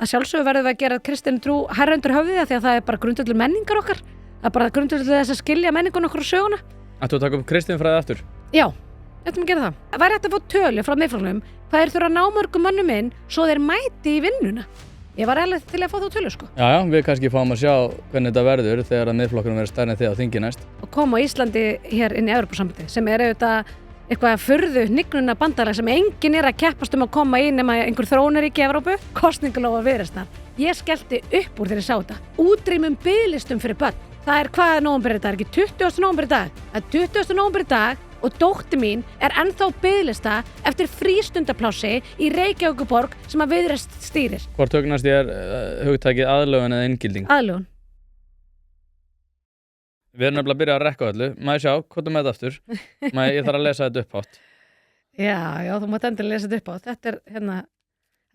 að sjálfsögðu verðum við að gera kristin trú hærra undir höfði því að það er bara grundvöllur menningar okkar. Það er bara grundvöllur þess að skilja menningun okkur og söguna. Ættu að taka upp kristinfræði aftur? Já, ættum að gera það. Væri hægt að fá tölu frá Miðflokknum hvað þurfa að ná mörgum mönnum inn svo þeir mæti í vinnuna. Ég var alveg til að fá þá tölu sko. Já, við kannski fáum að sjá hvernig þetta verður þegar að Miðflokkurinn verður stærri en þið á þingi næst. Og koma á Íslandi hér inn í Evrópusambandið sem er auðvitað eitthvað furðu hnignuna bandalag sem enginn er að keppast að koma í nema einhver þróunaríki í Evrópu, kosningalófa Viðreisnar. Ég skellti upp úr þegar ég sá þetta. Útrýmum biðlistum fyrir börn. Það er hvaða nóvember í dag, ekki 20. nóvember í dag. Það er 20. nóvember í dag og dóttir mín er ennþá biðlista eftir frístundaplássi í Reykjavíkurborg sem að Viðreisn stýrir. Hvort hugnast ég hugtakið aðlögun eða inngilding? Aðlögun. Við erum nefnilega að byrja að rekka öllu. Má ég sjá, hvað er með þetta aftur? Ég þarf að lesa þetta upp átt. Já, þú mátt endilega lesa þetta upp átt.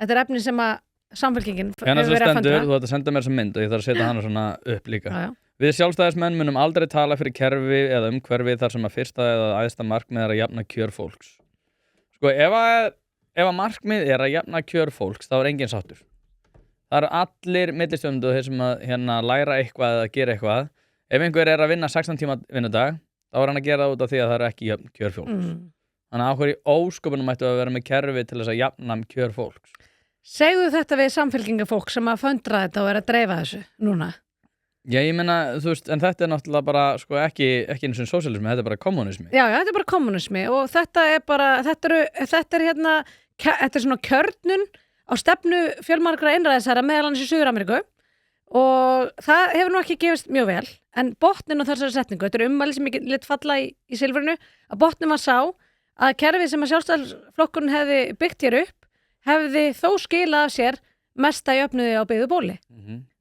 Þetta er efni sem að Samfylkingin hérna sem stendur, þú ætti að senda mér sem mynd og ég þarf að setja hana svona upp líka. Já. Við sjálfstæðismenn munum aldrei tala fyrir kerfi eða umhverfi þar sem að fyrsta eða æðsta markmið er að jafna kjör fólks. Sko, ef að markmið er að jafna kjör fólks, þá er enginn sáttur. Það eru allir millistjórnendur þeir sem að læra eitthvað eða gera eitthvað. Ef einhver er að vinna 16 tíma vinnudag, þá er hann að gera það út af því að það eru ekki jöfn kjör fólks. Þannig að áhverju ósköpunum mættu að vera með kerfi til þess að jafna kjör fólks. Segðu þetta við samfylkingafólk sem að föndra þetta og er að dreifa þessu núna? Já, ég meina, þú veist, en þetta er náttúrulega bara, sko, ekki eins og sósíalismi, þetta er bara kommunismi. Já, þetta er bara kommunismi og þetta er svona kjörnun á stefnu fjölmargra einræðisherra meðal annars í Suður-Ameríku og það hefur nú ekki gefist mjög vel, en botnin á þessari setningu, þetta er ummæli sem ég lit falla í silfrinu, að botnin var sá að kerfið sem að Sjálfstæðisflokkurinn hefði byggt hér upp hefði þó skilað af sér mesta jöfnuði á byggðu bóli.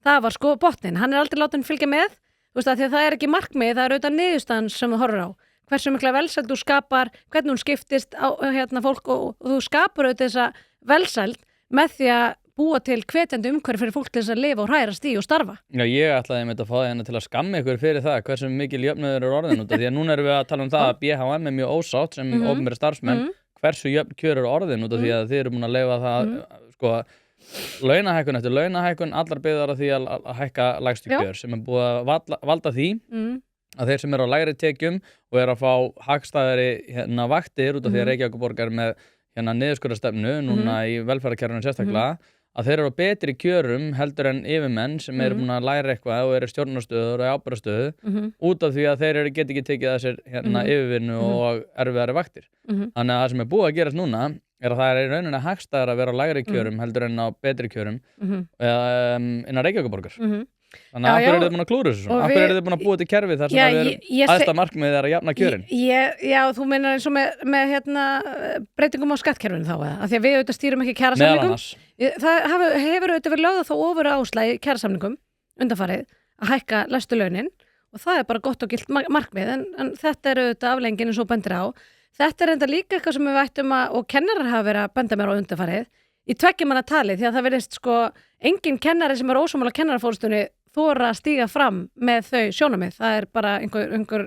Það var sko botnin, hann er aldrei látinn fylgja með, þú veist að því að það er ekki markmið, það er auðvitað niðurstaðan sem þú horfir á. Hversu mikla velsæld þú skapar, hvernig hún skiptist á fólk og þú skapar auðvitað þessa velsæld með því að búa til hvetjandi umhverfi fyrir fólk til þess að lifa og hrærast í og starfa. Já, ég ætlaði að fá hérna til að skamma ykkur fyrir það hversu mikil jöfnuður er orðin út af því að núna erum við að tala um það að BHM er mjög ósátt sem opinberir starfsmenn hversu jöfn kjör eru orðin út af því að þið eru búin að leyfa það sko launahækkun eftir launahækkun allar byggðar á því að hækka lægstu kjör sem er búið að valda því að þeir sem eru á lægri tekjum og eru að fá hagstæðari vaktir út af því að Reykjavíkurborg er með niðurskurðarstefnu núna í velferðarkerfinu sérstaklega að þeir eru á betri kjörum heldur en yfirmenn sem eru búin að læra eitthvað og eru stjórnunarstöður og ábyrgðarstöðu út af því að þeir get ekki tekið að sér yfirvinnu og erfiðari vaktir. Þannig að það sem er búið að gerast núna er að það er í rauninni hagstæðara að vera á lægri kjörum heldur en á betri kjörum innan Reykjavíkurborgar. Þannig að af hverju eru þið búin að klúra þessu svona? Af hverju eru þið búin að búa til kerfi þar sem æðsta markmið er að jafna kjörin? Já, þú meinar eins og með breytingum á skattkerfinu þá eða? Af því að við auðvitað stýrum ekki kjarasamningum. Það hefur auðvitað verið lögð þá ofur áhersla í kjarasamningum undanfarið að hækka lægstu launin og það er bara gott og gilt markmið en þetta er auðvitað afleiðingin eins og bendir á. Þetta er enda líka eitthvað sem við ættum og kennarar hafa verið að benda mér á undanfarið í tveggjumanna tali því að það virðist sko engin kennari sem er ósammála kennarafórustunni þora að stíga fram með þau sjónarmið. Það er bara einhver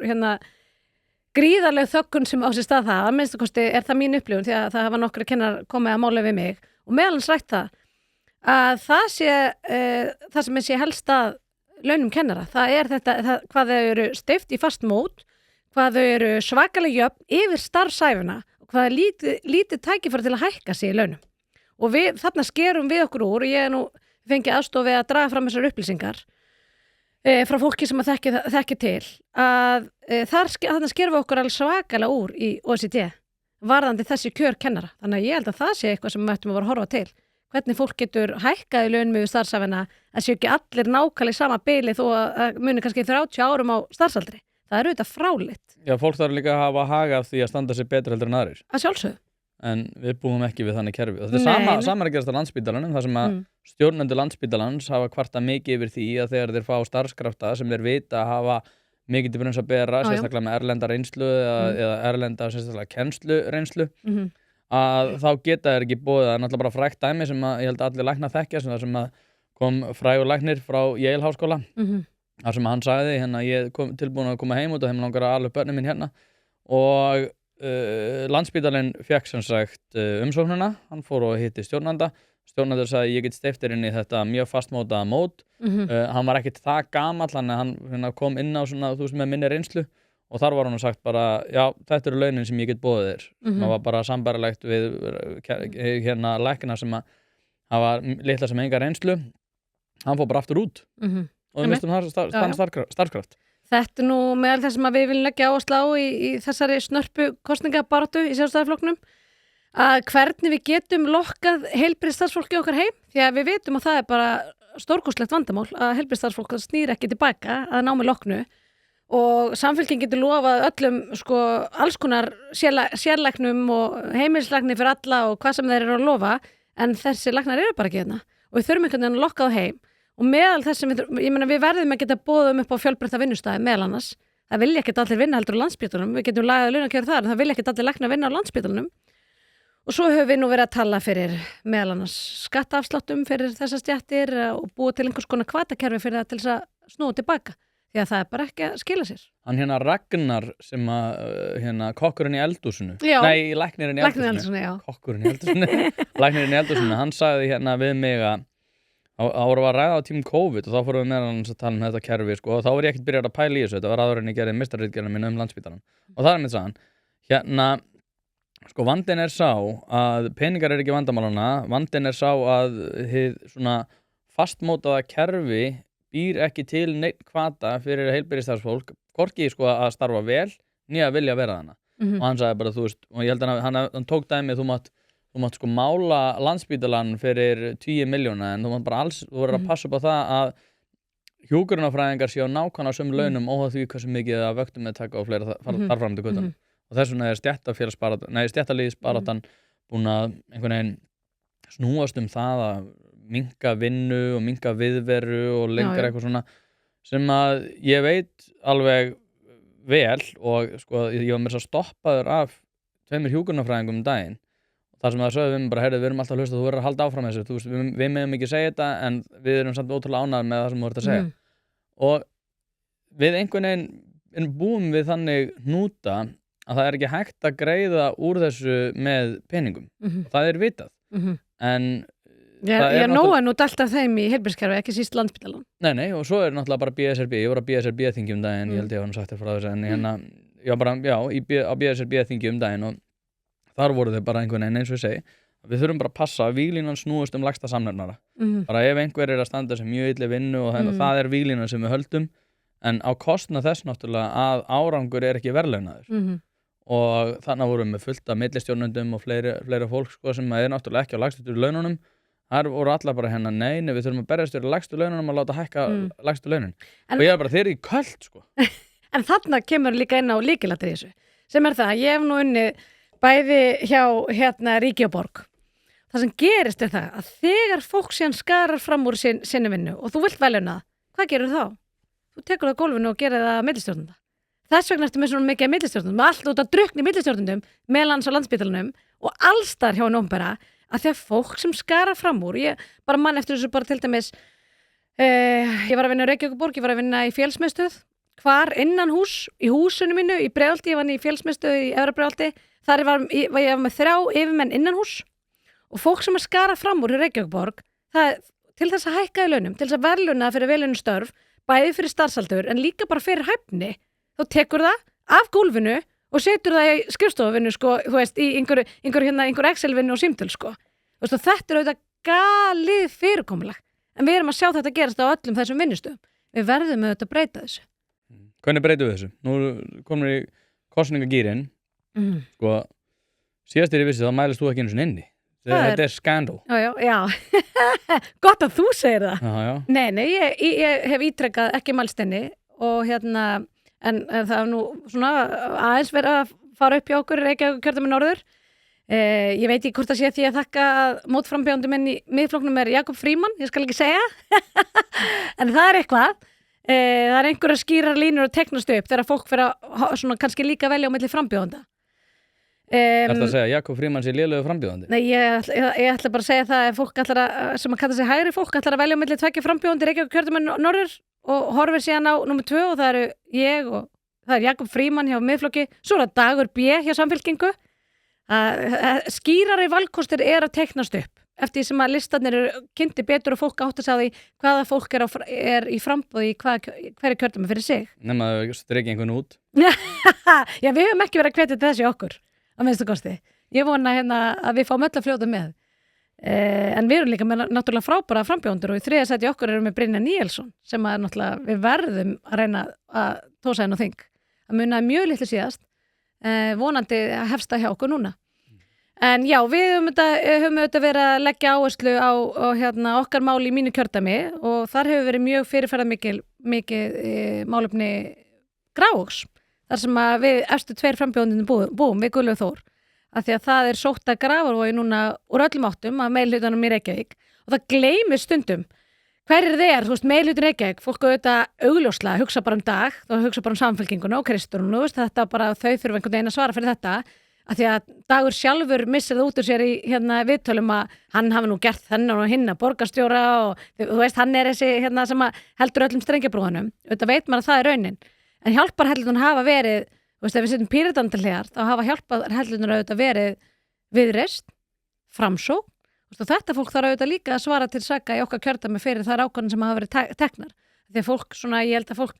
gríðarleg þöggun sem á sér stað það. Að minnsta kosti er það mín upplifun því að það hafa nokkra kennarar komið að mála við mig og meðalans rætt það að það sé það sem sé helst að launum kennara. Það er hvað þau eru steypt í fast mót, hvað þau eru svakalega jöfn yfir starfsæfina og hvað er lítið tækifæri til að hækka sig í launum. Og þarna skerum við okkur úr og ég fengi aðstoð við að draga fram þessar upplýsingar frá fólki sem að þekki til að þarna skerum við okkur alveg svakalega úr í OECD varðandi þessi kjör kennara. Þannig að ég held að það sé eitthvað sem við ættum að vera að horfa til. Hvernig fólk getur hækkað í launum yfir starfsæfina að séu ekki allir nákvæmlega í sama bili þó að muni kannski 30 árum á starfsaldri. Það er auðvitað fráleitt. Já, fólk þarf líka að hafa haga af því að standa sig betur heldur en aðrir. Að sjálfsögðu. En við búum ekki við þannig kerfi. Og þetta er sama að gerast á Landspítalanum, þar sem að stjórnendur Landspítalans hafa kvartað mikið yfir því að þegar þeir fá starfskrafta sem þeir vita að hafa mikið til brunns að bera, sérstaklega með erlenda reynslu eða erlenda sérstaklega kennslureynslu, að þá geta þeir ekki boðið. Það er náttúrulega bara frægt dæmi sem að ég held að allir læknar þekkja, sem að kom frægur læknir frá Yale háskóla, þar sem hann sagði, ég er tilbúin að koma heim út og þeim langar að ala upp börnin mín hérna og Landspítalinn fékk sem sagt umsóknina, hann fór og hitti stjórnanda sagði ég get steypt þér inn í þetta mjög fastmótaða mót hann var ekkert það gamall hann kom inn á svona, þú veist, með minni reynslu og þar var hann sagt bara, já, þetta eru launin sem ég get boðið þér það var bara sambærilegt við lækna sem að hafa litla sem enga reynslu hann fór bara aftur út og við mistum starfskraft. Þetta nú meðal þess að við viljum leggja áherslu á í þessari snörpu kosningabaráttu í Sjálfstæðisflokknum að hvernig við getum lokkað heilbrigðisstarfsfólki okkar heim því að við vitum að það er bara stórkostlegt vandamál að heilbrigðisstarfsfólk snýr ekki tilbaka að námi loknu og samfélking getur lofað öllum alls konar sérlæknum og heimilislækni fyrir alla og hvað sem þeir eru að lofa en þessi læknar eru bara ekki hérna og við þurfum einhvern veginn að lokka á heim og meðal þess sem við verðum að geta boðum upp á fjölbreytta vinnustæði meðal annars það vilja ekkert allir vinna heldur á Landspítalanum við getum lagað launakjör þar en það vilja ekkert allir læknar vinna á Landspítalanum og svo höfum við nú verið að tala fyrir meðal annars skattaafsláttum fyrir þessar stéttir og búa til einhvers konar hvatakerfi fyrir það til þess að snúa tilbaka því að það er bara ekki að skila sér. Hann Ragnar sem að kokkurinn í eldhúsinu læknirinn í eldhúsinu kokkurinn í eldhúsinu læknirinn í eldhúsinu, hann sagði við mig að vorum við að ræða á tímum COVID og þá fórum við með hann að tala þetta kerfi og þá var ég ekkert byrjað að pæla í þessu þetta var áður en ég gerði meistararitgerðina mína Landspítalann og það mitt sagði hann vandinn sá að peningar ekki vandamálana, vandinn sá að hið svona fastmótaða kerfi býr ekki til neitt hvata fyrir heilbrigðisstarfsfólk, hvorki að starfa vel, nýja vilja vera þarna. Og hann sagði bara, þú veist, og ég held að hann tók dæmi, þú mátt mála Landspítalann fyrir 10 milljóna, en þú mátt bara alls, þú verður að passa upp á það að hjúkrunarfræðingar séu nákvæmlega sömu launum óháð því hversu mikið að vöktum með taka og fleira þar fram til göttunum. Og þess vegna stéttarliðsbaráttan búin að einhvern veginn snúast það að minnka vinnu og minnka viðveru og lengra eitthvað svona sem að ég veit alveg vel og ég var með þess að stoppaður af 2 hjúkrunarfræðingum daginn og þar sem það sögðu við mig bara, heyrðu, við erum alltaf að hlusta, þú verður að halda áfram þessu, þú veist, við meðum ekki segja þetta en við erum samt ótrúlega ánægðir með það sem þú verður að segja og við einhvern veginn búum við þannig hnúta að það ekki hægt að greiða úr þessu með peningum og það vitað en ég nóa nú dælt af þeim í heilbrigðiskerfi, ekki síst Landspítalann. Nei, og svo náttúrulega bara BSRB, ég var á BSRB-þingi daginn, ég held ég var sagt þér frá þessu, en ég var bara, á BSRB-þingi daginn og þar voru þau bara einhvern veginn eins og ég segi, við þurfum bara að passa að víglínan snúist lægsta samnefnara. Bara ef einhver að standa sem mjög illi vinnu og það víglínan sem við höldum, en á kostnað þess náttúrulega að árangur ekki verðlaunaður. Og þannig vorum við fullt af millistjórnendum og fleira fólk sem náttúrulega ekki á lægstu laununum. Það voru allar bara nei, við þurfum að berjast fyrir lægstu laununum og láta hækka lægstu launin. Og ég bara, þeir eru í köld, En þarna kemur líka inn á lykilatriði þessu, sem það, ég hef nú unnið bæði hjá ríki og borg. Það sem gerist það að þegar fólk síðan skarar fram úr sinni vinnu og þú vilt velja hvað gerur þá? Þú tekur það á gólfinu og gerir það millistjórnenda. Þess vegna ertu með svona mikið millistjórnendum, allt út að drukkni millistjórnendum, meðal á Landspítalanum og alls þar hjá opinbera, að því að fólk sem skara fram úr, ég bara mann eftir þessu bara til dæmis, ég var að vinna í Reykjavíkurborg, ég var að vinna í Fjölsmiðstöð, hvar innan hús, í húsinu mínu, í Breiðholti, ég var í Fjölsmiðstöð í Efra Breiðholti, þar var ég með 3 yfirmenn innan hús og fólk sem skara fram úr í Reykjavíkurborg, það til þess að hækka í launum, til þess að verðlauna fyrir velunum störf, bæði fyrir starfsaldur en líka bara fyrir hæfni. Þá tekur það af gólfinu og setur það í skrifstofvinnu, þú veist, í einhver Excel-vinnu og símtöl, Þú veist, og þetta auðvitað galið fyrirkomulag. En við erum að sjá þetta gerast á öllum þessum vinnustöðum. Við verðum auðvitað að breyta þessu. Hvernig breytum við þessu? Nú komum við í kosningagírinn. Síðast ég vissi þá mælist þú ekki einu sinni inni. Þetta er skandal. Já. Gott að þú segir það. Já. Nei, ég hef ítrekkað ekki mælst inni og en það er nú svona aðeins verið að fara upp hjá okkur Reykjavíkurkjördæmi norður. Ég veit ekki hvort það sé því að þakka að mótframbjóðandi minn í Miðflokknum Jakob Frímann, ég skal ekki segja. En það er eitthvað. Það er einhverja skýrar línur að teiknast upp þegar fólk fyrir að svona kannski líka velja á milli frambjóðanda. Ertu að segja að Jakob Frímann sé lélegur frambjóðandi? Nei, ég ætla bara að segja það að fólk sem að kalla sig hægri fólk ætlar að velja á milli 2 frambjóðandi Reykjavíkurkjördæmi norður og horfir síðan á númer 2 og það eru ég og það Jakob Frímann hjá Miðflokki, svo það Dagur B hjá Samfylkingu. Skýrari valkostir að teiknast upp eftir því sem að listarnir eru kynntir betur og fólk átt að segja því hvaða fólk er í framboði í hverju kjördæmi fyrir sig. Nefn að streki einhvern út. Já, við höfum ekki verið að hvetja þessi okkur á minnstu kosti. Ég vona að við fáum öll að fljóta með. En við erum líka með náttúrulega frábæra frambjóndur og í þriðja sæti okkur erum við Brynjar Níelsson sem að náttúrulega við verðum að reyna að tósa henn og þing. Það munaði mjög litlu síðast, vonandi að hefsta hjá okkur núna. En já, við höfum þetta verið að leggja áherslu á okkar mál í mínu kjördæmi og þar hefur verið mjög fyrirferðarmikið málefni Grafarvogs, þar sem að við efstu 2 frambjóðendurnir búum við Guðlaug Þór, af því að það er sótt að Grafarvogi núna úr öllum áttum af meirihlutanum í Reykjavík og það gleymist stundum hverjir þeir, þú veist, meirihlutin Reykjavík, fólk auðvitað augljóslega hugsa bara dag, þá hugsa bara Samfylkinguna og Kristrúnu, þetta bara þau þurfa einhvern veginn að svara fyrir þetta. Af því að Dagur sjálfur missir það út úr sér í viðtölum að hann hafi nú gert þennan og hinna borgarstjóra og þú veist, hann er þessi sem að heldur öllum strengjabrúðunum. Þetta veit maður að það er raunin. En hjálparhellun hafa verið, þú veist, ef við setjum Píratan til hliðar, þá hafa hjálparhellunar auðvitað verið Viðreisn, Framsókn. Og þetta fólk þarf auðvitað líka að svara til saka í okkar kjördæmi fyrir þær ákvarðanir sem hafa verið teknar. Því að fólk, ég held að fólk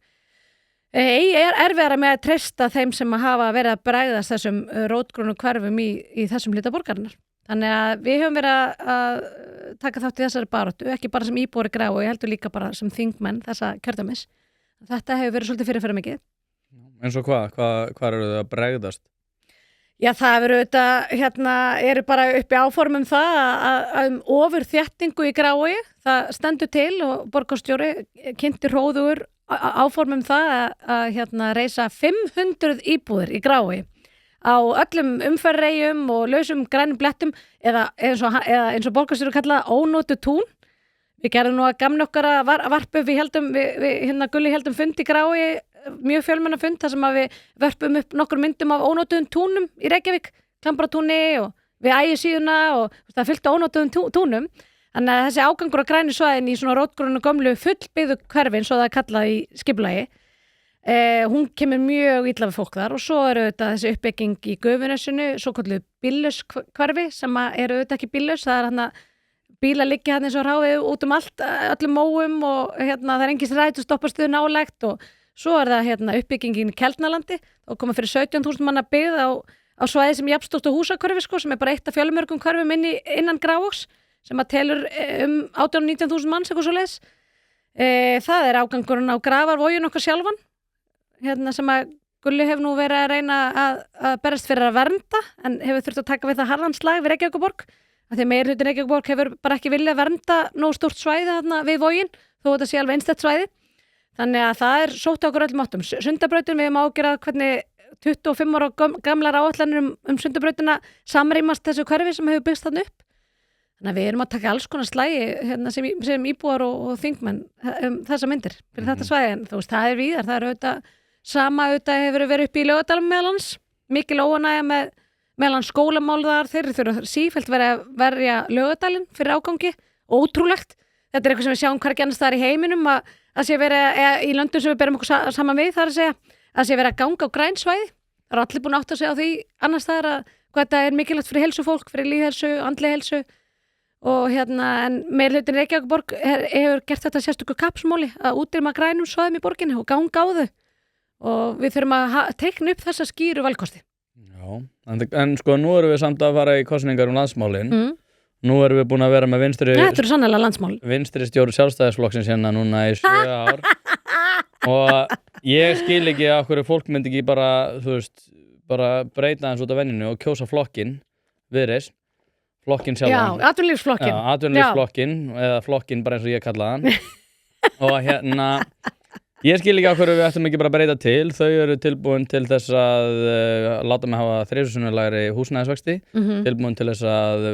er erfiðara með að treysta þeim sem hafa verið að bregðast þessum rótgrónu hverfum í þessum hluta borgarinnar. Þannig að við höfum verið að taka þátt í þessari baráttu, ekki bara sem íbúar í Grafarvogi, ég heldur líka bara sem þingmenn þessa kjördæmis. Þetta hefur verið svolítið fyrir mikið. En svo hvað eru þau að bregðast? Já, það eru bara uppi áformum það að ofurþéttingu í Grafarvogi, það stendur til og borgarstjóri kynnti hróðugur áformum það að reisa 500 íbúðir í Grafarvogi á öllum umferðareyjum og lausum grænum blettum eða eins og borgarstjóri kallaði ónotuð tún. Við gerðum nú að gamni okkar að varpa upp, við Gulli heldum fund í Grafarvogi, mjög fjölmenna fund þar sem að við verpum upp nokkur myndum af ónotuðum túnum í Reykjavík, Klambratúni og við Ægisíðuna og það fylgta ónotuðum túnum. Þannig að þessi ágangur á grænu svæðin í svona rótgrónu gömlu fullbyggðu hverfin, svo það er kallað í skipulagi, hún kemur mjög illa við fólk þar og svo eru þetta þessi uppbygging í Gufunesinu, svo kalluð bíllaus-hverfi sem eru auðvitað ekki bíllaus, það er bílar liggja eins og ráðið út allt, öllum móum og það er engin strætóstopparstöð nálægt og svo er það uppbyggingin í Keldnalandi og koma fyrir 17.000 manna byggð á svæði sem jafnstórt á Húsakörfi sem er bara eitt af fjölmörgum hverfum innan Grafarvogs sem að telur 18-19.000 manns eitthvað svoleiðis. Það er ágangurinn á Grafarvogin okkar sjálfan sem að Gulli hefur nú verið að reyna að berast fyrir að vernda en hefur þurft að taka við það harðan slag við Reykjavíkurborg af því að meirihluti Reykjavíkurborg hefur bara ekki viljað vernda nógu stórt svæði þarna við vogin þó þetta sé alveg einstætt svæði. Þannig að það er sótt á okkur öllum áttum. Sundabrautin, við hefum ágjörað hvernig 25 ára gamlar áætlanir Sundabrautina samrýmast þessu hverfi sem hefur byggst þarna upp. Þannig að við erum að taka alls konar slægi sem íbúar og þingmenn þessa myndir fyrir þetta svæði. En þú veist, það er víðar, það er auðvitað sama auðvitað hefur verið upp í Laugardalnum meðalans, mikil óánægja meðalans skólamál þar, þeir þurfa sífellt verið að verja Laugardalinn fyrir ágangi, ótrúlegt. Þetta er eitthvað sem við sjáum hvergi annars staðar í heiminum að sé verið í löndum sem við berum okkur saman við, þar að sé verið að ganga á græn svæði. Það er allir búin að átta sig á því annars staðar að hvað þetta er mikilvægt fyrir heilsufólk, fyrir lýðheilsu, andleg heilsu og en meirihlutin Reykjavíkurborg hefur gert þetta sérstöku kappsmáli að útrýma grænum svæðum í borginni og ganga á þau og við þurfum að teikna upp þessa skýru valkosti. Já, en sko nú erum við samt að fara í kosningar landsmálin. Nú erum við búin að vera með Þetta eru sannlega landsmál. Vinstri stjóri Sjálfstæðisflokksins hérna núna í 7 ár og ég skil ekki að hverju fólk myndi ekki bara breyta eins út af venjunu og kjósa flokkin, Viðreisn, flokkin sjálfan. Já, atvinnulífsflokkin. Já, atvinnulífsflokkin eða flokkin bara eins og ég kalla hann. Og ég skil ekki á hverju við ættum ekki bara að breyta til. Þau eru tilbúin til þess að láta mig hafa 3 sinnum lægri húsnæðisvexti, tilbúin til þess að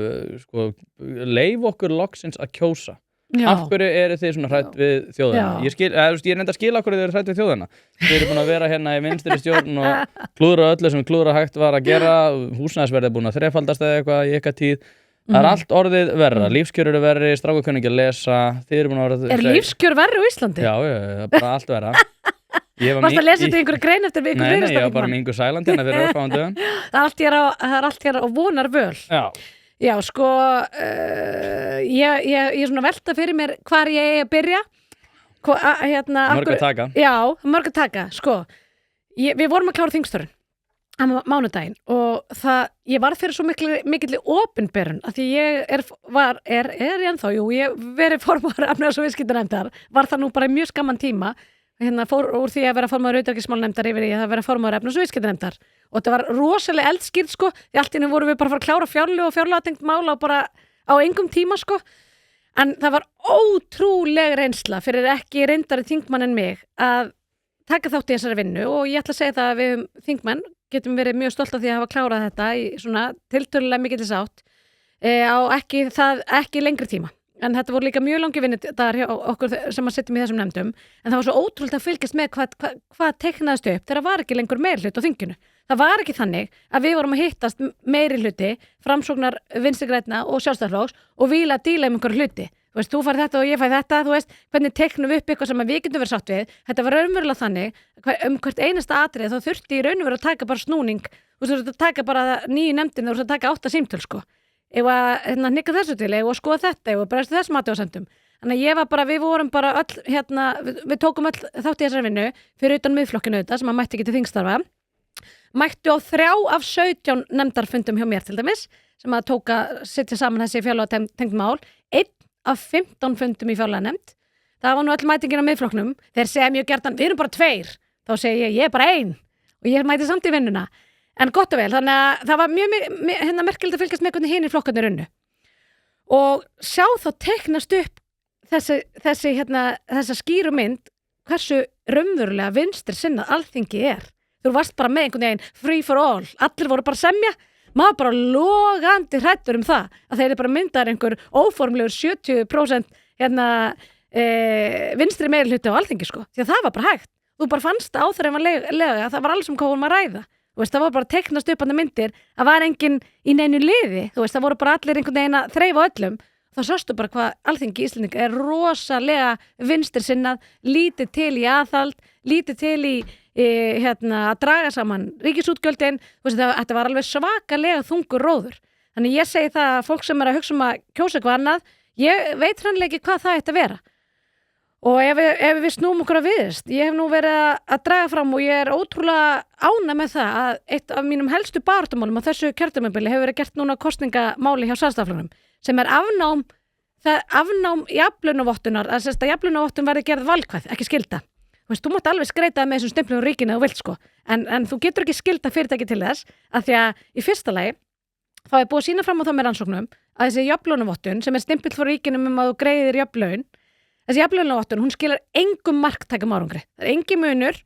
leyfa okkur loksins að kjósa. Já. Af hverju eru þið svona hrædd við þjóðina? Ég er nefnd að skila af hverju þið eru hrædd við þjóðina. Þið eru búin að vera hérna í vinstri stjórn og klúðra öllu sem klúðra hægt var að gera. Húsnæðisverðið er búin að þrefaldast eða eitthvað í eitthvað tíð. Það er allt orðið verra, lífskjör eru verri, strákar kunni ekki að lesa, þið eru búin að vera... Er lífskjör verri á Íslandi? Já, bara allt verra. Varst að lesa þetta í einhverju grein eftir einhver Nei, ég var bara með Ingu Sæland hérna fyrir örfáum dögum. Það er allt hér á vonar völ. Já, sko, ég er svona velta fyrir mér hvar ég eigi að byrja. Mörg að taka. Já, mörg að taka, sko. Við vorum að klára þingstörun á mánudaginn og ég var fyrir svo mikilli opinberun að því ég er ég ennþá, ég verið formaður efnahags- og viðskiptanefndar, var það nú bara í mjög skamman tíma, fór úr því að vera formaður utanríkismálanefndar yfir í að vera formaður efnahags- og viðskiptanefndar og þetta var rosalega eldskýrt sko, því allt í einu vorum við bara að fara að klára fjárlög og fjárlagatengt mála bara á engum tíma sko, en það var ótrúleg reynsla fyrir ekki reyndari þingmann en mig að taka þátt í þessari vinnu og ég ætla að segja það að við þingmenn getum verið mjög stolt af því að hafa klárað þetta í svona tiltölulega mikilli sátt á ekki lengri tíma. En þetta voru líka mjög langi vinnudagar hjá okkur sem að sitjum í þessum nefndum, en það var svo ótrúlega að fylgjast með hvað teiknaðist upp þegar það var ekki lengur meirihluti á þinginu. Það var ekki þannig að við vorum að hittast meirihluti, Framsóknar, Vinstri grænna og Sjálfstæðisflokks og víla að díla einhverju hluti. Þú veist, þú fær þetta og ég fær þetta, þú veist, hvernig teiknum við upp eitthvað sem við getum verið sátt við. Þetta var raunverulega þannig, hvert einasta atrið þá þurfti í raunverulega að taka bara snúning, þú þurfti að taka bara 9 nefndin, þú þurfti að taka 8 símtöl, sko. Ef að hnika þessu til, ef að skoða þetta, ef að bregðast þessum athugasemdum. Þannig að ég var bara, við vorum bara öll, við tókum öll þátt í þessari vinnu, fyrir utan Miðflokkinn auðvitað, sem að mætti ekki til þingstarfa. Mættu á 3 af 17 nefndarfundum hjá mér til dæmis, sem að setja saman þessi fjárlagatengt mál. 1 af 15 fundum í fjárlaganefnd. Það var nú öll mætingin á Miðflokknum. Þeir segja mjög gjarnan, við erum bara 2. Þá segi ég er bara 1 og ég mæti samt í vinnuna. En gott og vel, þannig að það var mjög merkilegt að fylgjast með hvernig hinir flokkarnir unnu. Og sjá þá teiknast upp þessa skýru mynd hversu raunverulega vinstri sinnað Alþingi er. Þú varst bara með einhvern veginn free for all. Allir voru bara semja. Maður bara logandi hræddur það að þeir eru bara myndaðar einhver óformlegur 70% vinstri meirihluti á Alþingi sko, því að það var bara hægt. Þú bara fannst það áþreifanlega, það var alls hvað vorum að ræða. Þú veist, það var bara teiknast upp annað myndir að var enginn í neinu liði, þú veist, það voru bara allir einhvern veginn að þreifa öllum. Þá sástu bara hvað Alþingi Íslendinga er rosalega vinstri sinnað, lítið til í aðhald, lítið til í að draga saman ríkisútgjöldin, þú veist, þetta var alveg svakalega þungur róður. Þannig ég segi það að fólk sem er að hugsa að kjósa eitthvað annað, ég veit hreinlega ekki hvað það ætti að vera. Og ef við snúum okkur að viðist, ég hef nú verið að draga fram og ég er ótrúlega ánægð með það að eitt af mínum helstu baráttumálum á þessu kjörtímabili hefur verið gert núna kosningamáli hjá Sjálfstæðisflokknum, sem er afnám jafnlaunavottunar, að jafnlaunavottun verði gerð valkvæð, ekki skylda. Þú mátt alveg skreita með þessum stimplum á ríkinu þú vilt sko, en þú getur ekki skylda fyrirtæki til þess, að því að í fyrsta lagi þá er búið að sýna fram á það með rannsóknum að þessi jafnlaunavottun sem er stimpill frá ríkinu að þú greiðir jafnlaun, þessi jafnlaunavottun, hún skilar engum marktækum árangri. Það er engin munur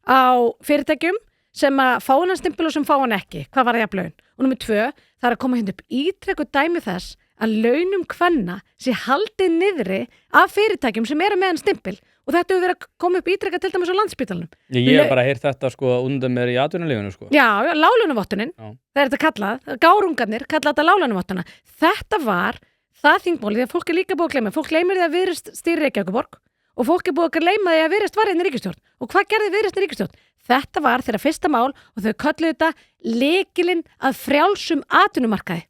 á fyrirtækjum sem að fá hann stimpil og sem fá hann ekki. Hvað var það jafnlaun? Og númer 2, það er að koma hérna upp ítrekku dæmi þess að launum kvenna sé haldið niðri af fyrirtækjum sem eru með hann stimpil. Og þetta hefur verið að koma upp ítrekka til dæmis á Landspítalanum. Ég hef bara heyrt þetta sko undan mér í atvinnulífinu sko. Já, láglaunavottunin. Það er þetta kallað, gárungarnir kalla þetta láglaunavottuna. Þetta var það þingmáli því að fólk er líka búið að gleyma. Fólk gleymir því að Viðreisn stýrir Reykjavíkurborg og fólk er búið að gleyma því að Viðreisn var inn í ríkisstjórn. Og hvað gerði Viðreisn í ríkisstjórn? Þetta var þeirra fyrsta mál og þau kölluðu þetta lykilinn að frjálsum atvinnumarkaði.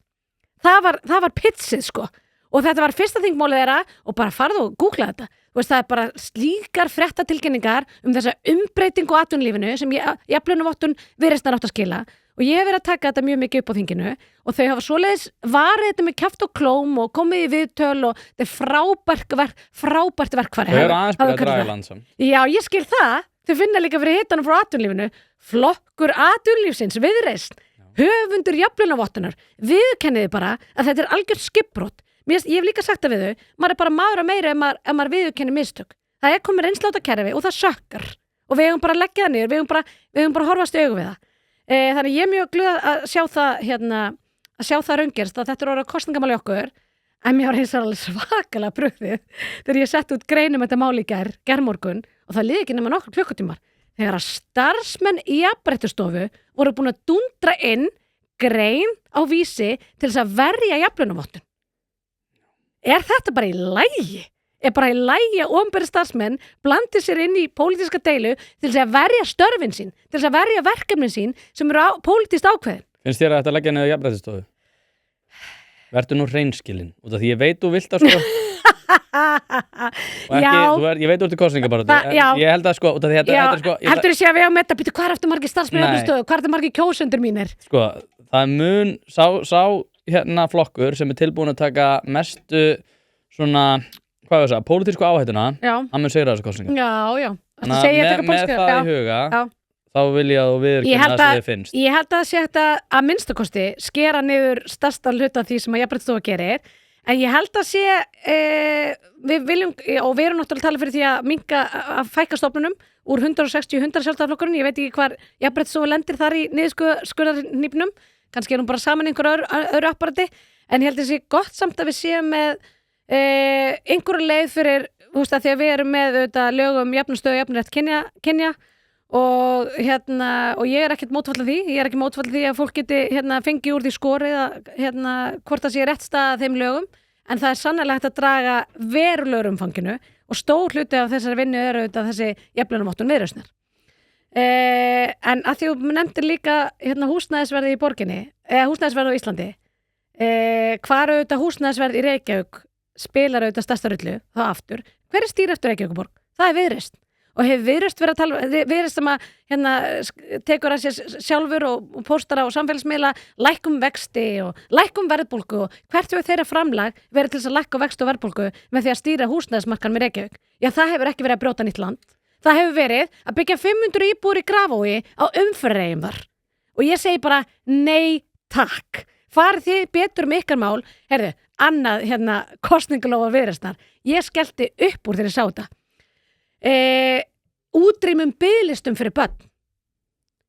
Það var pitsið sko. Og þetta var fyrsta þingmálið þeirra og bara farðu og googla þetta. Þú veist, það er bara slíkar fréttatilkynningar þessa umbreytingu á atvinnulífinu sem jafnlaunavottun Viðreisnar átt að skila. Og ég hef verið að taka þetta mjög mikið upp á þinginu og þau hafa svoleiðis varið þetta með kjaft og klóm og komið í viðtöl og þetta er frábært verkfæri. Þau eru aðeins byrjað að draga landsam. Já, ég skil það. Þau finna líka fyrir hitanum frá atvinnulífinu. Flokkur atvinnulífsins, Viðreisn, höfundur jafnlaunavottunar. Viðurkenniði bara að þetta er algjört skipbrot. Ég hef líka sagt það við þau, maður er bara maður að meira ef maður viðurkennir mistök. Það er komið reynsláttakerfi og það sökkar. Og við eigum bara að leggja það niður, við eigum bara að horfast í augu við það. Þannig ég er mjög glöð að sjá það raungerst að þetta er orðið kosningamáli okkur, en mér var hins vegar alveg svakalega brugðið þegar ég sett út greinum þetta máli í gærmorgun og það liði ekki nema nokkur klukkutímar. Þegar að starfsmenn í jafnréttarstofu voru búin að dúndra inn grein á Vísi til þess að verja jafnlaunavottun. Er þetta bara í lagi? bara í lagi að opinberir starfsmenn blandi sér inn í pólitíska deilu til þess að verja störfin sín, til þess að verja verkefnin sín sem eru pólitískt ákveðin. Finnst þér að þetta leggja niður jafnréttisstofu? Vertu nú hreinskilin, út af því ég veit þú vilt að sko og ekki, ég veit þú ert í kosningabaráttu en ég held að sko, út af því þetta er sko heldur ég sé að við á með þetta, býtu hvað er eftir margir starfsmenn í jafnréttisstofu, hvað er eftir margir kjósendur mínir? Sko, það er mun sá hérna flokkur sem er tilbúin að taka mestu svona, hvað er það, pólitísku áhættuna, hann mun sigra þessu kosningar. Já. Með það í huga, þá vil ég að þú viðurkenna það sem þið finnst. Ég held að sé þetta að minnstakosti skera niður stærsta hluta því sem að jafnréttisstofa gerir, en ég held að sé, við viljum, og við erum náttúrulega að tala fyrir því að fækka stofnunum úr 160 sjálfstæðisflokkurinn, ég veit ekki hvar jafnréttisstofa lendir þar í niðurskurðarhnífnum, kannski er hún bara saman einhver öðru apparati, en ég held að það sé gott samt að við séum með einhverju leið fyrir, þú veist að því að við erum með lögum jafnastöðu og jafnrétt kynja og ég er ekkert mótfallin því, ég er ekki mótfallin því að fólk geti fengið úr því skorið hvort það sé rétt stað þeim lögum, en það er sannlega hægt að draga verulegur umfanginu og stór hluti af þessari vinnu er þessi jafnlaunamáttun Viðreisnar. En að því þú nefndir líka húsnæðisverði í borginni, húsnæðisverði á Íslandi, hvar húsnæðisverð í Reykjavík spilar stærsta rullu, þá aftur, hver er stýr eftir Reykjavíkurborg? Það er Viðreisn. Og hefur Viðreisn verið að tala, Viðreisn sem að tekur að sér sjálfur og póstar á samfélagsmiðla, lækkum vexti og lækkum verðbólgu og hvert hefur þeirra framlag verið til þess að lækka vexti og verðbólgu með því að stýra húsnæðismarkaðnum í Reykjavík? Já, það hefur ekki verið að brjóta nýtt land. Það hefur verið að byggja 500 íbúðir í Grafavogi á umferðareyjum þar. Og ég segi bara, nei takk. Farið þið betur ykkar mál, heyrðu, annað kosningalófa Viðreisnar. Ég skellti upp úr þegar ég sá þetta. Útrýmum biðlistum fyrir börn.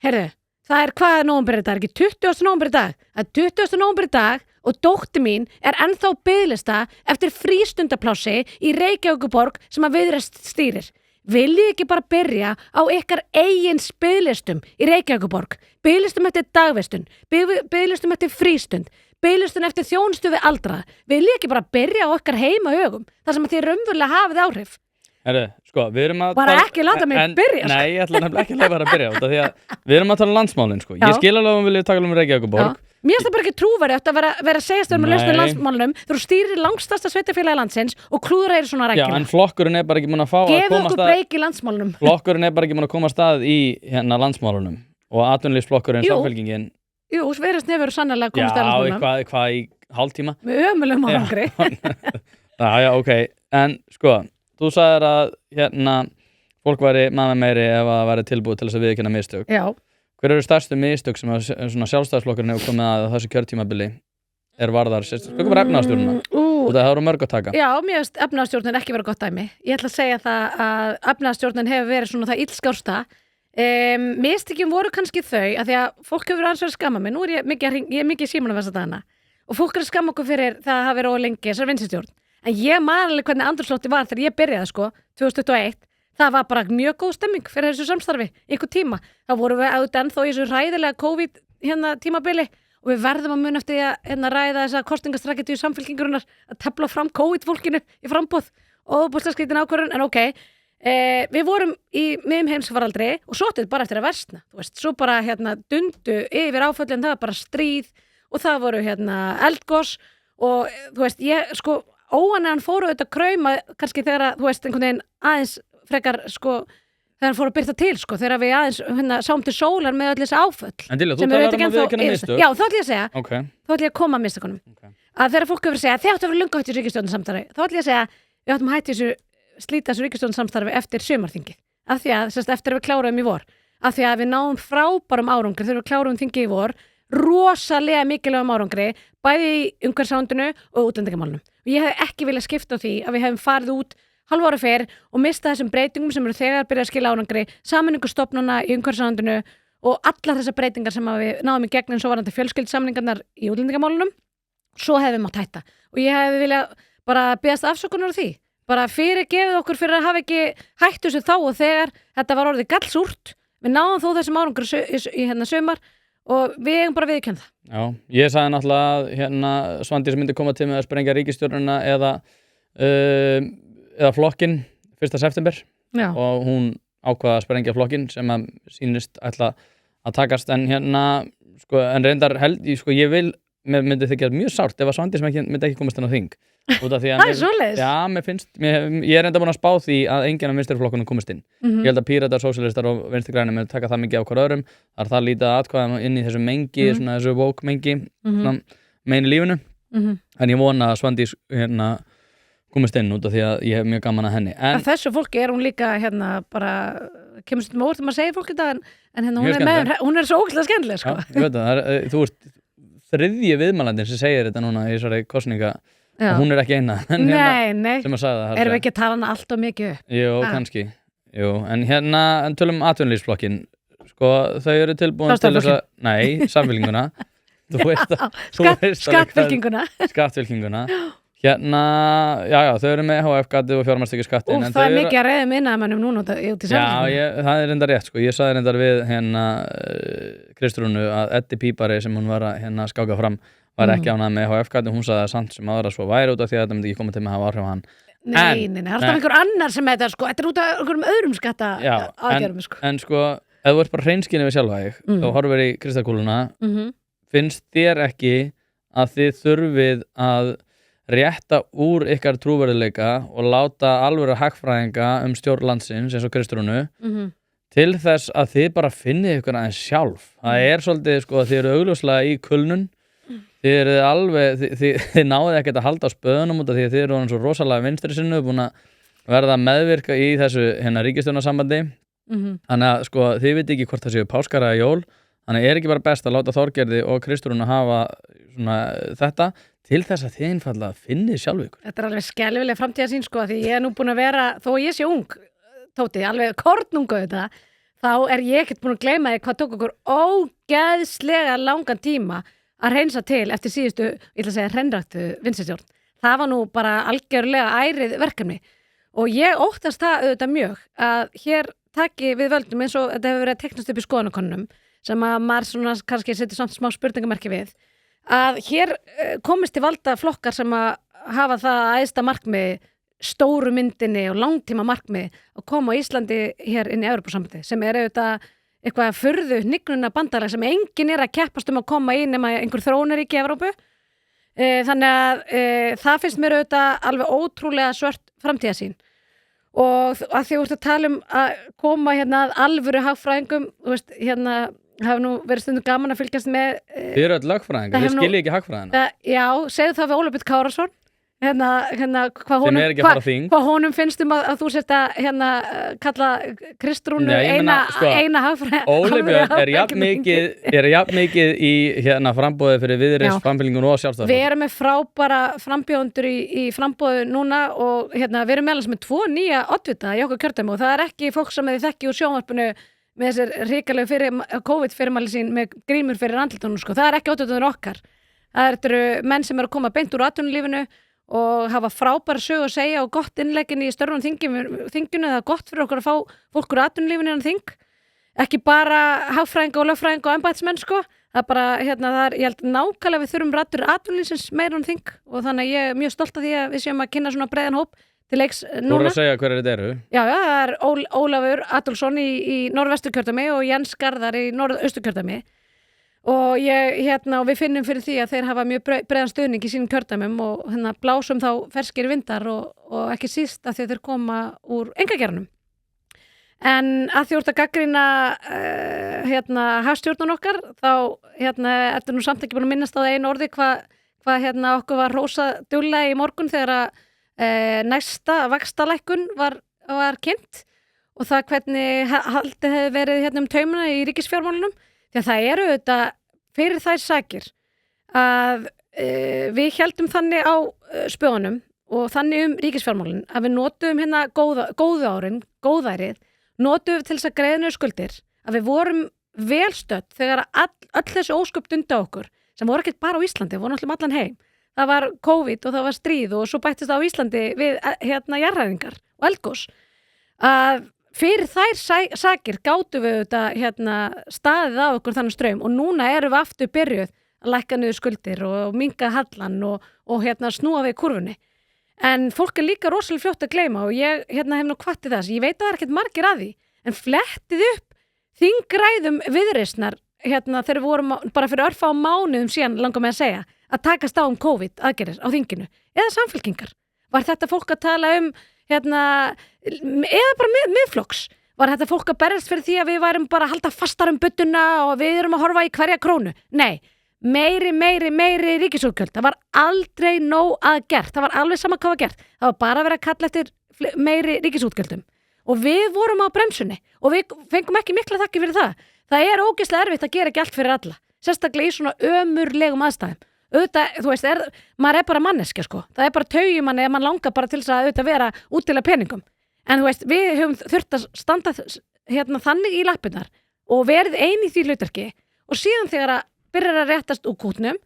Heyrðu, það er hvaða nóvember í dag, ekki 20. nóvember í dag. Það er 20. nóvember í dag og dóttir mín er ennþá biðlista eftir frístundaplássi í Reykjavíkurborg sem að Viðreisn stýrir. Viljið ekki bara byrja á ykkar eigin biðlistum í Reykjavíkurborg, biðlistum eftir dagvistun, biðlistum eftir frístund, biðlistum eftir þjónustu við aldraða. Viljið ekki bara byrja á ykkar heimahögum þar sem að þið raunverulega hafið áhrif? Sko, við erum að bara ekki láta mig byrja. Nei, ég ætla nefnilega ekki að láta að byrja því að við erum að tala um landsmálin, sko. Ég skil alveg að við viljum taka um Reykjavíkurborg. Mér finnst það bara ekki trúverðugt að vera að segjast um að lausna landsmálunum þegar þú stýrir langstærsta sveitarfélagi landsins og klúðrar svona rækjuna. Já, en flokkurinn er bara ekki búin að fá að komast að... Gefðu okkur breyk í landsmálunum. Flokkurinn er bara ekki búin að komast að í landsmálunum og atvinnulífsflokkurinn, Samfylkingin. Jú, Viðreisn hefur sannarlega komast að landsmálunum. Já, hvað í hálftíma? Með ömurlegum árangri. Já, ok. En sko, þú sagðir að fólk væri manna meiri ef það væri tilbúið til þess að viðurkenna mistök. Já. Hver eru stærstu mistök sem sjálfstæðisflokkurinn hefur komið að þessu kjörtímabili varðar sérstaklega bara efnahagsstjórnina? Og það eru mörg að taka. Já, mér finnst efnahagsstjórnin ekki verið gott dæmi. Ég ætla að segja það að efnahagsstjórnin hefur verið svona það illskársta. Mistökin voru kannski þau að því að fólk hefur aðeins verið að skamma mig. Nú er ég mikið í símanum þessa dagana og fólk er að skamma okkur fyrir það að hafa verið ólengi þessar vinstristjórn. En ég man alveg hvernig andrúmslofti var þegar ég byrjaði 2021. Það var bara mjög góð stemming fyrir þessu samstarfi, einhver tíma. Þá vorum við auðvitað ennþá í þessu hræðilega COVID tímabili og við verðum að muna eftir að ræða þessa kosningastrategiu Samfylkingarinnar að tefla fram COVID-fólkinu í framboð og bústlega skrítin ákvörðun, en ok, við vorum í miðjum heimsfaraldri og svo þetta bara eftir að versna, þú veist, svo bara dundu yfir áföllin, það var bara stríð og það voru eldgos og þú veist, óanægðan fóru auðvitað krauma kannski þegar þú veist, einhvern veginn aðeins frekar, þegar hann fór að byrta til, þegar við aðeins sáum til sólar með öll þessi áföll. En Diljá, þú talar um að viðurkenna mistök. Já, þá ætlum ég að segja, þá ætlum ég að koma að mistökunum. Að þegar fólk hefur að segja, þið áttu að vera lunga hætt í ríkisstjórnarsamstarfi, þá ætlum ég að segja, við áttum að slíta þessu ríkisstjórnarsamstarfi eftir sumarþingið. Af því að, eftir að við kláruðum í vor. Af því að við náum frábærum árangri þegar við kláruðum þingið í vor, rosalega mikilvægum árangri, bæði í umhverfisráðuneytinu og útlendingamálunum. Og ég hef ekki viljað skipta á því að við hefum farið út hálfu ári fyrr og mista þessum breytingum sem eru þegar byrjað að skila árangri, sameiningu stofnana í umhverfisráðuneytinu og allar þessar breytingar sem við náðum í gegn eins og varandi fjölskyldusamningarnar í útlendingamálunum, svo hefum við mátt hætta. Og ég hef viljað bara biðast afsökunar á því. Bara fyrirgefið okkur fyrir að hafa ekki hætt þessu þá og þegar þetta var orðið gallsúrt. Við náðum þó þessum árangri í sumar og við eigum bara viðurkenna það. Já, ég sagði náttúrulega Svandís myndi koma til með að sprengja ríkisstjórnina eða flokkinn 1. september Já. og hún ákvaða að sprengja flokkinn sem að sýnist ætla að takast en sko, en reyndar sko, mér myndi þykja mjög sárt ef að Svandís myndi ekki komast inn á þing út af því að Það er svoleiðis? Já, mér finnst, ég er enda búin að spá því að enginn af vinstriflokkunum komist inn. Ég held að Píratar, sósíalistar og vinstri grænir með taka það mikið á hver öðrum. Það er það lítið að atkvæða inn í þessu mengi, svona þessu woke mengi, megin í lífinu. En ég vona að Svandís komist inn út af því að ég hef mjög gaman að henni. En þessu fólki er hún líka bara, kemur stundum óvart að segja fólki það, en hún er svo ógeðslega skemmtileg, sko. Já, ég veit það, þú ert þriðji viðmælandinn sem segir þetta núna í þessari kosninga. Hún er ekki eina nei. sem að sagði það. Erum við ekki að tala hana allt og mikið upp? Jú, kannski. Jú, en tölum atvinnulífsflokkin. Sko, þau eru tilbúin til þess að... Nei, Samfylkinguna. Skattfylkinguna. Skattfylkinguna. Já, þau eru með HF-gatið og fjármagnstekjuskattin. Það er mikið að reyða innamönnum núna út í Samfylkinguna. Já, það er reyndar rétt, sko. Ég sagði reyndar við Kristrúnu að Eddi Pípari sem hún var að skáka fram var ekki ánægð með HF-gatið, hún sagði að samt sem aðra svo væri út af því að þetta myndi ekki koma til með að hafa áhrif á hann. Nei, það er alltaf einhver annar sem þetta, sko, þetta er út af einhverjum öðrum skatta aðgerðum, sko. En sko, ef þú ert bara hreinskilin við sjálfa þig, þá horfir í kristalkúluna, finnst þér ekki að þið þurfið að rétta úr ykkar trúverðuleika og láta alvöru hagfræðinga stjórn landsins eins og Kristrúnu til þess að þið bara finnið ykkur aðeins sjálf. Það er svolítið, sko, þið eru augljóslega í kulnun. Þið eru alveg, þið náðu ekkert að halda á spöðunum út af því að þið eru svo rosalega vinstri sinnu búin að verða meðvirka í þessu ríkisstjórnarsambandi. Þannig að sko, þið veit ekki hvort það séu páskar eða jól. Þannig er ekki bara best að láta Þorgerði og Kristrúnu hafa svona, þetta til þess að þið einfaldlega finnið sjálf ykkur. Þetta er alveg skelfileg framtíðarsýn, sko, því ég er nú búin að vera, þó ég sé ung, Tóti, alveg kornungu þetta, þá er ég ekkert búin að gleyma því hvað tók okkur ógeðslega langan tíma að reynsa til eftir síðustu, ég ætla að segja hreinræktu vinstristjórn. Það var nú bara algjörlega ærið verkefni og ég óttast það auðvitað mjög að hér taki við völdum eins og þetta hefur verið að teknast upp í skoðanakönnunum sem að maður svona kannski setur samt smá spurningamerki við að hér komist til valda flokkar sem að hafa það æðsta markmið stóru myndinni og langtíma markmið að koma á Íslandi hér inn í Evrópusambandið sem er auðvitað eitthvað furðu hnignuna bandalag sem enginn er að keppast að koma í nema einhver þróunaríki í Evrópu. Þannig að það finnst mér auðvitað alveg ótrúlega svört framtíðarsýn. Og að því þú ert að tala að koma að alvöru hagfræðingum, þú veist, hafa nú verið stundum gaman að fylgjast með... Þið eru öll hagfræðingar, þið skiljið ekki hagfræðina. Já, segðu það við Óla Björn Kárason. Hvað honum finnst að þú sért að kalla Kristrúnu eina hagfræðing. Óli Björn er jafn mikið í frambóði fyrir Viðreisn, Framfylkingun og Sjálfstæðisflokk. Við erum með frábæra frambjóðendur í frambóði núna og við erum meðal með 2 nýja oddvita í okkur kjördæmi og það er ekki fólk sem þið þekki úr sjónvarpinu með þessir hrikalegu COVID-fyrirmæli sín með grímur fyrir andlitunum, sko. Það er ekki oddvitunir okkar. Það eru menn sem eru að koma beint úr atvinnulífinu og hafa frábæra sögu að segja og gott innleggin í störfum þinginu, það er gott fyrir okkur að fá fólk úr atvinnulífinu en þing, ekki bara hagfræðinga og lögfræðinga og embættismenn, sko. Það er bara, það er, ég held nákvæmlega við þurfum raddur atvinnulífsins meira en þing og þannig að ég er mjög stolt af því að við séum að kynna svona breiðan hóp til leiks núna. Þú voru að segja hverju þetta eru? Já, það er Ólafur Adolfsson í norðvesturkjördæmi og Jens Garðar í norðausturkjördæmi. Og og við finnum fyrir því að þeir hafa mjög breiðan stuðning í sínum kjördæmum og blásum þá ferskir vindar og ekki síst að þeir koma úr engagernum. En að því úr að gagnrýna hagstjórnun okkar þá ertu nú samt ekki búin að minnast á það einu orði hvað okkur var rósa duglega í morgun þegar að næsta vaxtalækkun var kynnt og það hvernig haldið hefði verið taumina í ríkisfjármálunum. Því að það eru auðvitað fyrir þær sakir að við héldum þannig á spöðunum og þannig ríkisfjármálin að við notum góðu árin, góðærið, notum við til þess að greiða niður skuldir, að við vorum velstödd þegar öll þessu ósköp dunda okkur, sem voru ekkert bara á Íslandi, voru náttúrulega allan heim. Það var COVID og það var stríð og svo bættist á Íslandi við jarðhræringar og eldgos að fyrir þær sakir gátum við staðið á okkur þannig straum og núna erum við aftur byrjuð að lækka niður skuldir og minnka hallan og snúa við kurfunni. En fólk líka rosalega fljótt að gleyma og ég hef nú hvatt í þess. Ég veit að það ekkert margir að því, en flettið upp þingræðum Viðreisnar þegar við vorum bara fyrir örfá mánuðum síðan langar með að segja að takast á COVID aðgerðir á þinginu eða samfylkingar. Var þetta fólk að tala eða bara miðflokks? Var þetta fólk að berjast fyrir því að við værum bara að halda fastar budduna og við erum að horfa í hverja krónu? Nei. Meiri ríkisútgjöld. Það var aldrei nóg að gert. Það var alveg sama hvað var gert. Það var bara að vera að kalla eftir meiri ríkisútgjöldum. Og við vorum á bremsunni og við fengum ekki mikla þakki fyrir það. Það er ógeðslega erfitt að gera ekki allt fyrir alla. Sérstaklega í svona ömurlegum aðstæðum. Auðvitað, þú veist, maður bara manneskja sko. Það bara taujumanni ef mann langar bara til þess að auðvitað vera útdeila peningum. En þú veist, við höfum þurft að standa þannig í lappirnar og verið ein í því hlutverki og síðan þegar að byrjar að réttast úr kútnum,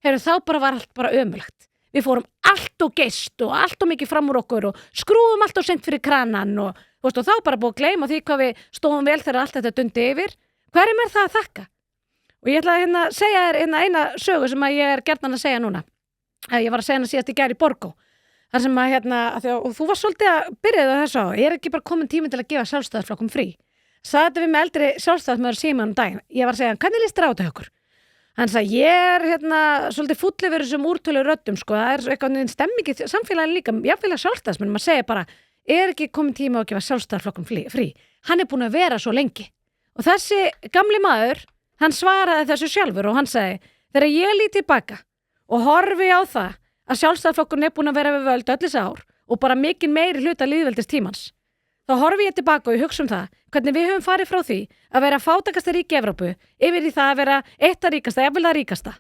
þá var allt bara ömurlegt. Við fórum allt og geist og allt og mikið fram úr okkur og skrúum allt og sent fyrir kranan og, þú veist, og þá bara búið að gleyma því hvað við stóðum vel þegar allt þetta dundi yfir. Hverjum það að þakka? Og ég ætla að segja þér eina sögu sem að ég gjarnan að segja núna. Ég var að segja hana síðast í gær í Borgó. Þar sem að og þú var svolítið að byrjaði á þessu á, ég ekki bara komin tími til að gefa sjálfstæðisflokkum frí. Sagði við með eldri sjálfstæðismaður Símon daginn. Ég var að segja, hvernig líst þér á þetta hjá ykkur? Hann sagði, ég svolítið fúll yfir þessum úrtölu röddum, sko, það eitthvað stemmingið samfélagin líka, jafnvel að sjálfstæðismenn, maður segir bara, ekki komin tíma að gefa sjálfstæðisflokkum frí. Hann búinn að vera svo lengi. Og þessi gamli maður, hann svaraði þessu sjálfur og hann sagði, þegar ég lít tilbaka og horfi á það að sjálfstæðisflokkurinn búinn að vera við völd öll þessi ár og bara mikinn meiri hluta lýðveldis tímans, þá horfi ég tilbaka og ég hugsa það, hvernig við höfum farið frá því að vera fátækasta ríki Evrópu yfir í það að vera eitt að ríkasta, jafnvel það ríkasta.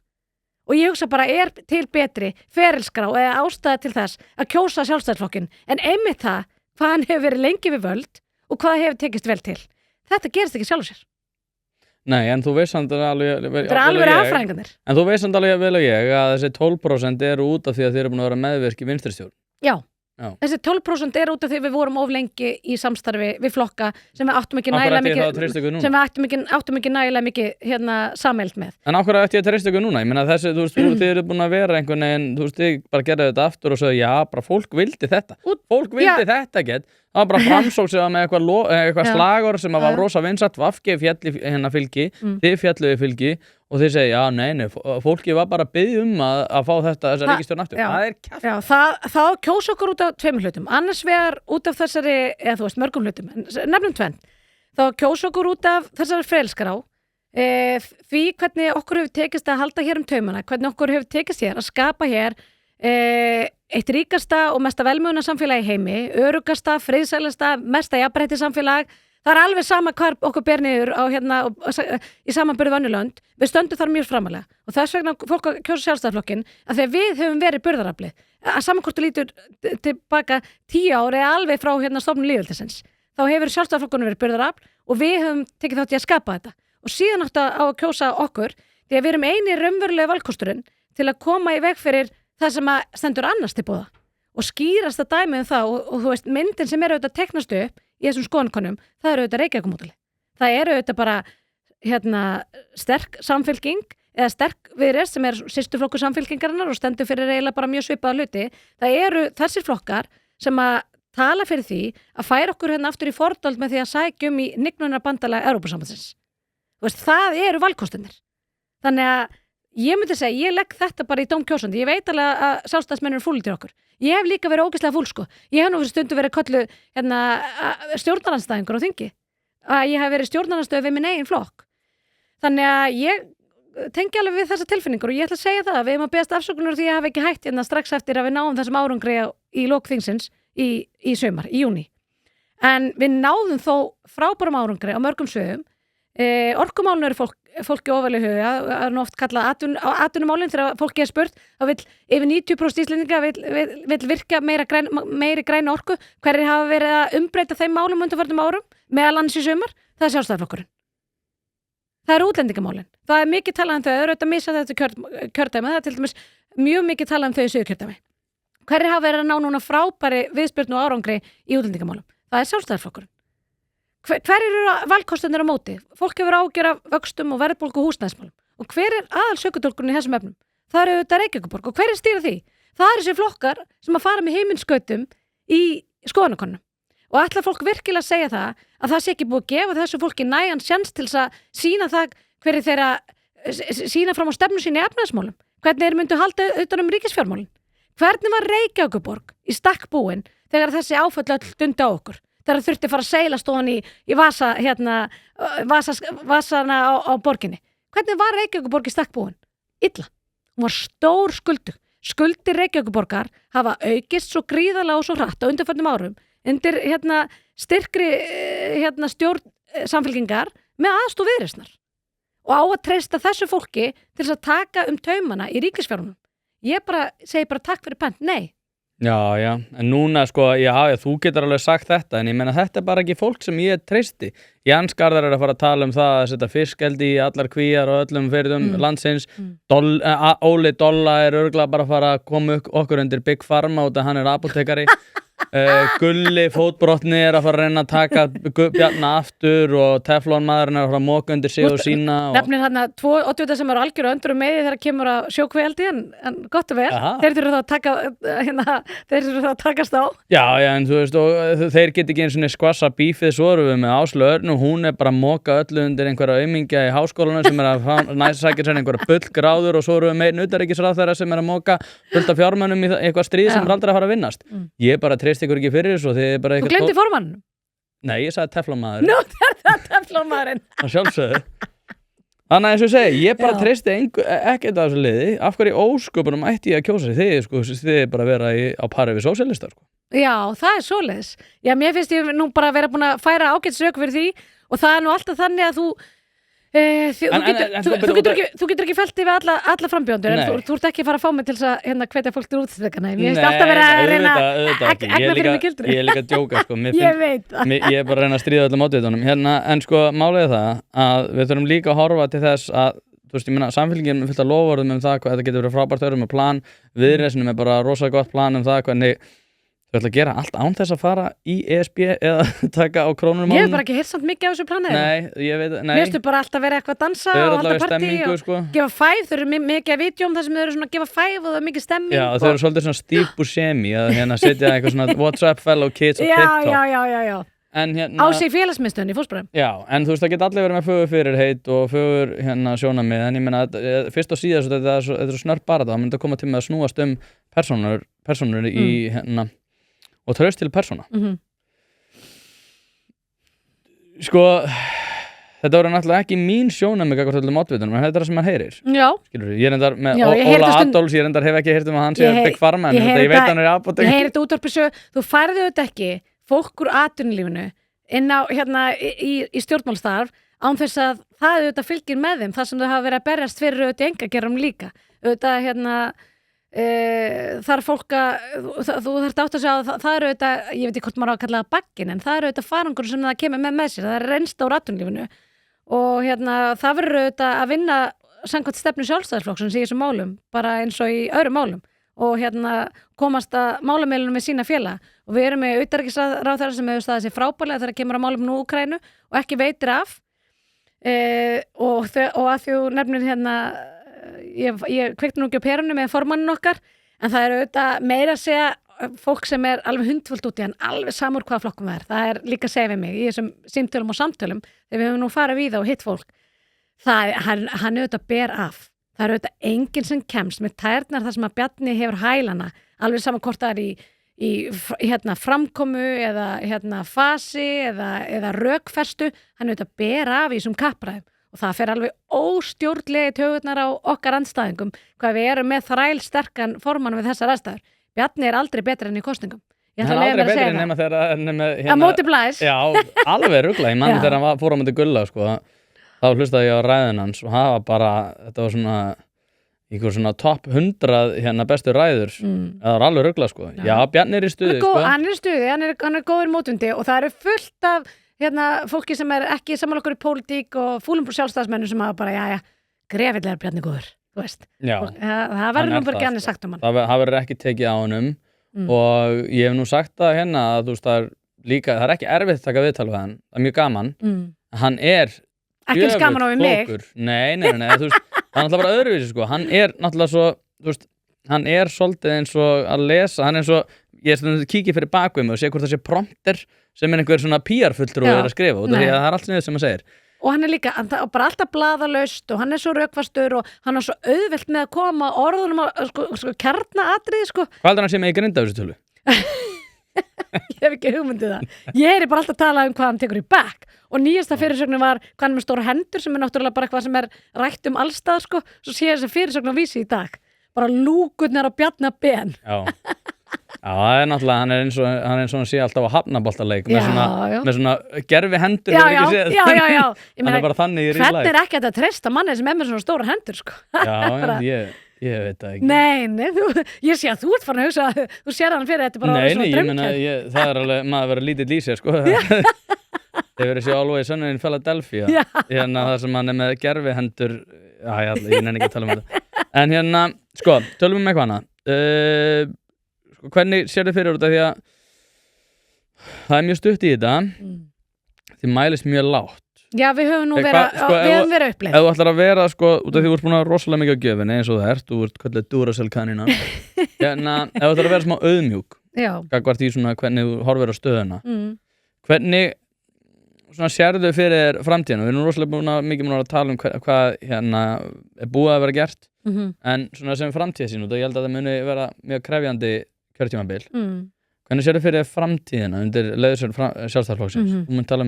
Og ég hugsa bara, til betri ferilskrá eða ástæða til þess að kjósa sjálfstæðisflokkinn en einmitt það, hvað hann hefur verið lengi við völd og hvað hefur tekist vel til. Þetta gerist ekki sjálfur sér. Nei, en þú veist alveg þetta alveg affræðingarnir. En þú veist alveg vel og ég að þessi 12% eru út af því að þið eru búin að vera meðvirk í vinstristjórn. Já. Þessi 12% út af því við vorum of lengi í samstarfi við flokka sem við áttum ekki nægilega mikið sameild með. En af hverju ætti ég að treysta ykkur núna? Ég meina þessi, þú veist, þið eru búin að vera einhvern veginn, þú veist, þið bara gerðu þetta aftur og sagði, já, bara fólk vildi þetta. Fólk vildi þetta ekkert. Það var bara Framsókn sem var með eitthvað slagur sem var rosa vinsælt, VG fjalli fylgi, þið fjalluði fylgi og þið segi, já, nei, fólki var bara að biðja að fá þessa ríkisstjórn aftur. Það kjaft. Já, það kjósa okkur út af tveimur hlutum. Annars vegar út af þessari, eða þú veist, mörgum hlutum, nefnum tvenn. Þá kjósa okkur út af þessari ferilskrá, því hvernig okkur hefur tekist að halda hér taumana, hvernig okkur hefur tekist hér að skapa hér eitt ríkasta og mesta velmöguna samfélag í heimi, örugasta, friðsælasta, mesta jafnrétti samfélag. Það er alveg sama hvar okkur ber niður á í samanburði önnur lönd. Við stöndum þar mjög framalega og þess vegna fólk að kjósa sjálfstæðisflokkinn að þegar við höfum verið burðaraflið að saman hvort þú lítur tilbaka 10 ár eða alveg frá stofnun lýðveldisins þá hefur sjálfstæðisflokkurinn verið burðarafl og við höfum tekið þátt í að skapa þetta og síðan átt að kjósa okkur því að við erum eini raunverulega valkosturinn til að koma í veg fyrir það sem að stendur annars til boða og skýrast að dæmið það og þú veist myndin sem auðvitað teiknast upp í þessum skoðanakönnum, það auðvitað Reykjavíkurmódelið. Það auðvitað bara sterk samfylking eða sterk Viðreisn sem systurflokkur samfylkingarinnar og stendur fyrir eiginlega bara mjög svipaða hluti. Það þessir flokkar sem að tala fyrir því að færa okkur aftur í fordóld með því að sækjum í hnignunarbandalag Evrópusambandsins. Þú veist, það valkostirnir. Þannig að ég myndi segja, ég legg þetta bara í dóm kjósandi. Ég veit alveg að sjálfstæðismenn eru fúlir til okkur. Ég hef líka verið ógeðslega fúl, sko. Ég hef nú fyrir stundu verið kölluð stjórnarandstæðingur á þingi. Að ég hef verið stjórnarandsstöð við minn eigin flokk. Þannig að ég tengi alveg við þessa tilfinningur og ég ætla að segja það að við erum að beðast afsökunar því að ég hef ekki hætt strax eftir að við náum þessum árangri í lok þingsins í sumar, í júní. En við náðum þó frábærum árangri á mörgum sviðum. Orkumálun eru fólki ofalega í huga, það er nú oft kallað atvinnumálin þegar fólki spurt, þá vill yfir 90% Íslendinga vill virka meiri græna orku. Hverjir hafa verið að umbreyta þeim málum undanfarnum árum, meðal annars í sumar? Það er Sjálfstæðisflokkurinn. Það er útlendingamálin. Það er mikið talað þau, það auðvitað missa þetta kjördæmi, það er til dæmis mjög mikið talað þau í Suðurkjördæmi. Hverjir hafa verið að ná núna frábæri viðspyrnu og árangri í útlendingamálum? Það er Sjálfstæðisflokkurinn. Hver eru valkostirnir á móti? Fólk hefur ágjör af vöxtum og verðbólgu og húsnæðismálum. Og hver aðalsökudólkurinn í þessum efnum? Það auðvitað Reykjavíkurborg. Og hver stýra því? það þessi flokkar sem að fara með heiminskautum í skoðanakönnum og ætlar fólk virkilega að segja að það sé ekki búið að gefa þessu fólki nægan sjans til þess að sína það hverju þeirra sína fram á stefnu sín í efnahagsmálum, hvernig þeir myndu halda utan ríkisfjármálin. Hvernig var Reykjavíkurborg í stakk búin þegar þessi áföll öll dundi á okkur? Þegar þurfti að fara að seilast ofan í vasana á borginni. Hvernig var Reykjavíkurborg í stakk búin? Illa. Hún var stór skuldug. Skuldir Reykjavíkurborgar hafa aukist svo gríðarlega og svo hratt á undanförnum árum undir styrkri stjórn samfélkingar með aðstoð Viðreisnar. Og á að treysta þessu fólki til þess að taka taumana í ríkisfjármálum. Ég segi takk fyrir pent, nei. Já, en núna sko, þú getur alveg sagt þetta, en ég meina þetta bara ekki fólk sem ég treysti. Jens Garðar að fara að tala það að setja fiskeldi í allar kvíar og öllum firðum landsins. Óli Dolla örugglega bara að fara að koma okkur undir Big Pharma út að hann apótekari. Gulli fótbrotni að fara að reyna að taka Bjarna aftur og Teflon maðurinn að fara að móka undir sig og sína Nefnir þarna 2 oddvita sem eru algjör og öndur með þegar kemur að sjókveldi en gott og vel, þeir þurfa þá að takast á. Já, en þú veist og þeir get ekki eins og skvassa bífið svo erum við með Áslaugu Örnu og hún bara að móka öllu undir einhverja aumingja í háskólanum sem að sækja sér einhverja bullgráður og svo erum við með utanríkisráðherra sem að móka fullt af fjármunum í eitthvað stríð sem aldrei að fara að vinnast. Ég bara treysti ykkur ekki fyrir þessu. Þú glemdi formannum? Nei, ég sagði Teflonmaður. Nú, það er Teflonmaðurinn. Það sjálfsögðu. Þannig að eins og ég segi, ég bara treysti ekkert af þessu liði. Af hverju ósköpunum ætti ég að kjósa þið bara vera á pari við sósíalistar. Já, það er svoleiðis. Já, mér finnst ég nú bara vera búin að færa ágætisrök fyrir því og það er nú alltaf þannig að þú getur ekki fellt yfir alla frambjóðendur en þú ert ekki að fara að fá mig til þess að hvetja fólk til útstrekana. Mér finnst alltaf verið að reyna að egna fyrir mig gildru. Ég er líka að djóka sko. Ég veit það. Ég er bara að reyna að stríða öllum mótvitunum. En sko málið það að við þurfum líka að horfa til þess að þú veist, ég meina, Samfylkingin fullt af loforðum það hvað þetta getur verið frábært með plan, Viðreisnin bara rosa gott plan það hvernig þau ætla að gera allt án þess að fara í ESB eða taka á krónunum Ég hef bara ekki heyrt samt mikið af þessu planið. Nei, ég veit, nei. Mér finnst bara alltaf verið eitthvað að dansa og halda partí og gefa 5, þau eru mikið að vídjum þar sem þau eru svona að gefa 5 og það er mikið stemming. Já, þau eru svolítið svona Steve Buscemi að setja eitthvað svona What's up fellow kids á TikTok. Já. Á sig félagsmiðstöðinni í Fósbræðum. Já, en þú veist, það geta allir verið með fögur fyrirheit og fögur sjónarmið, en ég meina, fyrst og síðast þetta er svo snörp bara það myndi að koma til með að snúast persónur í og traust til persóna. Sko, þetta voru náttúrulega ekki mín sjónarmið gagnvart öllum oddvitunum, en þetta er það sem maður heyrir. Já. Skilurðu, ég reyndar með Óla Adolfs, ég reyndar hef ekki heyrt að hann sé Big Pharma, en ég veit hann er í apótek. Ég heyri þetta útvarpissögu, þú færðu þetta ekki fólk úr atvinnulífinu inn á í stjórnmálstarf án þess að það auðvitað fylgir með þeim þar sem þau hafa verið að berjast fyrir auðvitað engagerðum líka auðvitað þar fólk þú þarft átt að segja að það eru auðvitað, ég veit ekki hvort maður á að kalla það bagginn en það eru auðvitað farangur sem það kemur með sér, það er reynst á atvinnulífinu og það verður auðvitað að vinna samkvæmt stefnu Sjálfstæðisflokksins í þessum málum bara eins og í öðrum málum og komast að málamiðlunum með sína félaga og við erum með utanríkisráðherra sem hefur staðið sér frábærlega þegar kemur að málum Úkraínu og ekki veitir af og að þú nefnir ég kveikti nú ekki á perunum með formannin okkar en það er auðvitað meira að segja fólk sem er alveg hundfullt úti en alveg samur hvaða flokkum það er líka að segja við mig í þessum símtölum og samtölum þegar við höfum nú farið við og hitt fólk hann auðvitað ber af. Það eru auðvitað enginn sem kemst með tærnar þar sem að Bjarni hefur hælana alveg saman hvort það er í framkomu eða fasi eða rökferstu hann auðvitað ber af í þessum kappræðum og það fer alveg óstjórnlega í taugarnar á okkar andstæðingum hvað við erum með þrælsterkan formann við þessar aðstæður. Bjarni er aldrei betur enn í kosningum. Hann er aldrei betur nema þegar að móti blæs. Já, alveg rugla. Ég manni þegar hann fór á móti Gulla sko þá hlustaði ég á ræðin hans og það var bara, þetta var svona einhver svona topp 100 bestu ræður það var alveg rugla sko. Já, Bjarni er í stuði sko. Hann er í stuði, hann er góður mótvundi og það eru fullt af fólki sem er ekki saman okkur í pólitík og fúlum sjálfstæðismennum sem hafa bara, grefilega Bjarni góður, þú veist. Já. Það verður nú bara ekki annað sagt um hann. Það verður ekki tekið á honum og ég hef nú sagt það að þú veist, það er ekki erfitt að taka viðtal við hann, það er mjög gaman. Hann er ekki skaman á við mig. Nei, þú veist, það er náttúrulega bara öðruvísi sko, hann er náttúrulega svo, þú veist, hann svolítið eins og að lesa, hann eins og ég kíkja fyrir bakvið mig og sé hvort það sé prompter sem einhver svona PR-fulltrúi að skrifa út af því að það allt sem hann segir. Og hann líka, bara alltaf blaðalaust og hann svo rökfastur og hann svo auðvelt með að koma orðunum að kjarnaatriði, sko. Hvað heldur hann sé með í grinda þessu tölu? Ég hef ekki hugmyndið það. Ég bara alltaf að tala hvað hann tekur í back og nýjasta fyrirsögnin var hvað hann með stóra hendur sem náttúrulega bara eitthvað sem rætt allstað, sko. Svo sé þessi fyrirsögn á Vísi í dag. Bara lúkurnar á Bjarna Ben. Já, það náttúrulega, hann eins og hann sé alltaf á hafnaboltaleik með svona gerfi hendur. Já. Hann bara þannig í real life. Hvernig ekki að treysta manni sem með svona stóra hendur, sko? Já, ég veit það ekki. Nei, ég sé að þú ert farin að hugsa að þú sér hann fyrir þetta bara svona drömkjær. Nei, það alveg, maður verið lítill í sig, sko. Þið verið sér Always Sunny in Philadelphia. Það sem hann með gerfi hendur. Ég nenni ekki að tala þetta. En sko, tölum eitthvað annað. Hvernig sér þið fyrir þetta því að það mjög stutt í þetta þið mælist mjög lágt. Já, við höfum nú verið uppleið. Ef þú ætlar að vera, sko, út af því þú ert búin að rosalega mikið á gjöfinni eins og þú ert kallið Duracell kanina. Ef þú ætlar að vera smá auðmjúk gagnvart í svona hvernig þú horfir á stöðuna. Hvernig svona sérðu fyrir framtíðina? Við erum rosalega mikið búin að tala hvað búið að vera gert en svona sem framtíðsýn og ég held að það muni vera mjög krefjandi kjörtímabil. Hvernig sér þið fyrir framtíðina undir leiðsögn Sjálfstæðisflokksins? Þú mun tala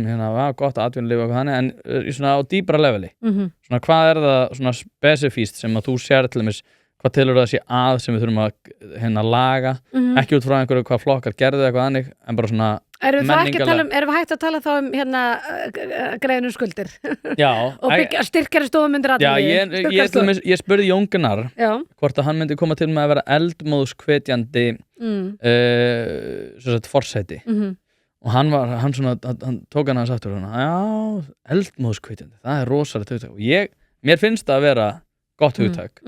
gott atvinnulíf og hvað en svona á dýpra leveli. Svona hvað það svona spesifíst sem að þú sér til dæmis hvað tilur það sé sem við þurfum að laga, ekki út frá einhverju hvað flokkar gerðu eitthvað annir, en bara svona menningarlega. Erum við hægt að tala þá greiðinu skuldir? Já. Og styrkjari stofum undir atvinnulífi? Já, ég spurði Jón Gunnar hvort að hann myndi koma til með að vera eldmóðskvetjandi forseti. Og hann tók hann hans aftur eldmóðskvetjandi, það rosalegt hugtak. Og mér finnst það að vera gott hugtak.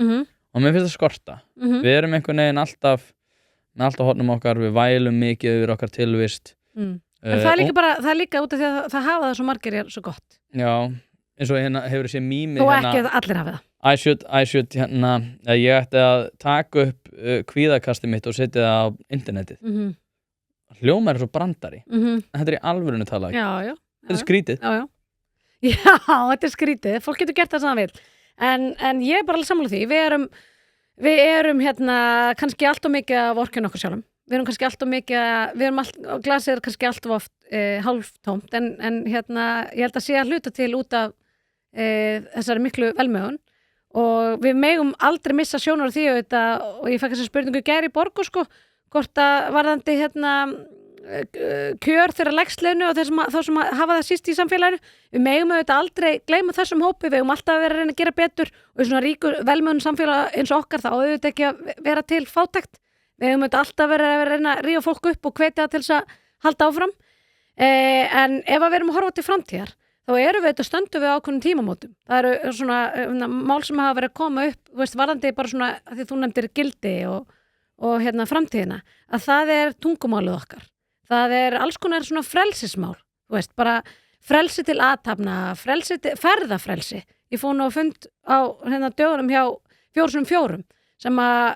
Og mér finnst það skorta. Við erum einhvern veginn alltaf með alltaf hornum okkar, við vælum mikið yfir okkar tilvist. En það er líka út af því að það hafa það svo margir svo gott. Já, eins og hefur þessi mýmið og ekki að allir hafa það. I should ég ætti að taka upp kvíðakastið mitt og setja það á internetið. Hljómar svo brandari. En þetta í alvörinu talað. Já. Þetta skrítið. Já, þetta skrítið. Fólk getur gert það sem það vil. En ég bara alveg sammála því. Við erum kannski allt of mikið að vorkenna okkur sjálfum. Við erum kannski allt of mikið glasið kannski allt of oft hálftómt en ég held að sé að hluta til út af þessari miklu velmegun og við megum aldrei missa sjónar á því og ég fekk þessa spurningu í Borgu, sko, hvort að varðandi kjör þeirra lægstlaunu og þá sem hafa það síst í samfélaginu. Við megum aldrei gleyma þessum hópi, við megum alltaf að vera að reyna að gera betur og í svona ríkur velmegun samfélag eins og okkar þá auðvitað ekki að vera til fátækt. Við höfum alltaf verið að reyna að rífa fólk upp og hvetja það til þess að halda áfram. En ef við erum að horfa til framtíðar, þá erum við stöndum við ákveðnum tímamótum. Það eru svona mál sem hafa verið að koma upp, varðandi bara svona, því þú nefndir gildi og framtíðina, að það tungumálið okkar. Það alls konar svona frelsismál, bara frelsi til athafna, ferðafrelsi. Ég fór nú að fund á dögunum hjá 4x4 sem að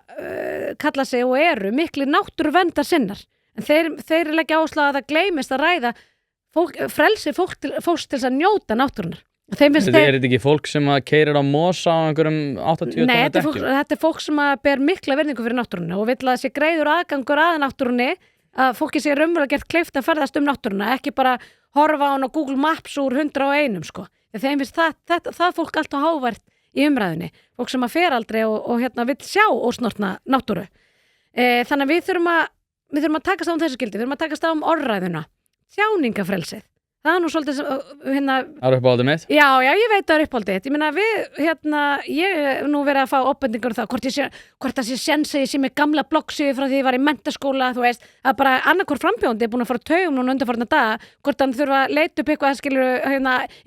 kalla sig og eru miklir náttúruverndarsinnar. En þeir leggja áherslu að það gleymist að ræða frelsi fólks til að njóta náttúrunar. Þetta ekki fólk sem keyrir á mosa á einhverjum 80 tonnu dekkjum? Nei, þetta fólk sem ber mikla virðingu fyrir náttúrunni og vill að það sé greiður aðgangur að náttúrunni, að fólki sé raunverulega gert kleift að ferðast náttúruna, ekki bara horfa á hann á Google Maps úr 101, sko. Þeim finnst það fólk allt og hávært í umræðunni, fólk sem fer aldrei og vill sjá ósnortna náttúru. Þannig að við þurfum að takast á þessu gildi, við þurfum að takast á orðræðuna, tjáningafrelsið. Það nú svolítið Það uppáhaldið mitt? Já, ég veit það uppáhaldið þitt. Ég meina ég hef nú verið að fá opbendingur það hvort það sé séns að ég sé með gamla bloggsíðu frá því ég var í menntaskóla, þú veist, að bara annarkvor frambjóðandi búin að fara taugum núna undanfarna daga, hvort hann þurfa að leita upp eitthvað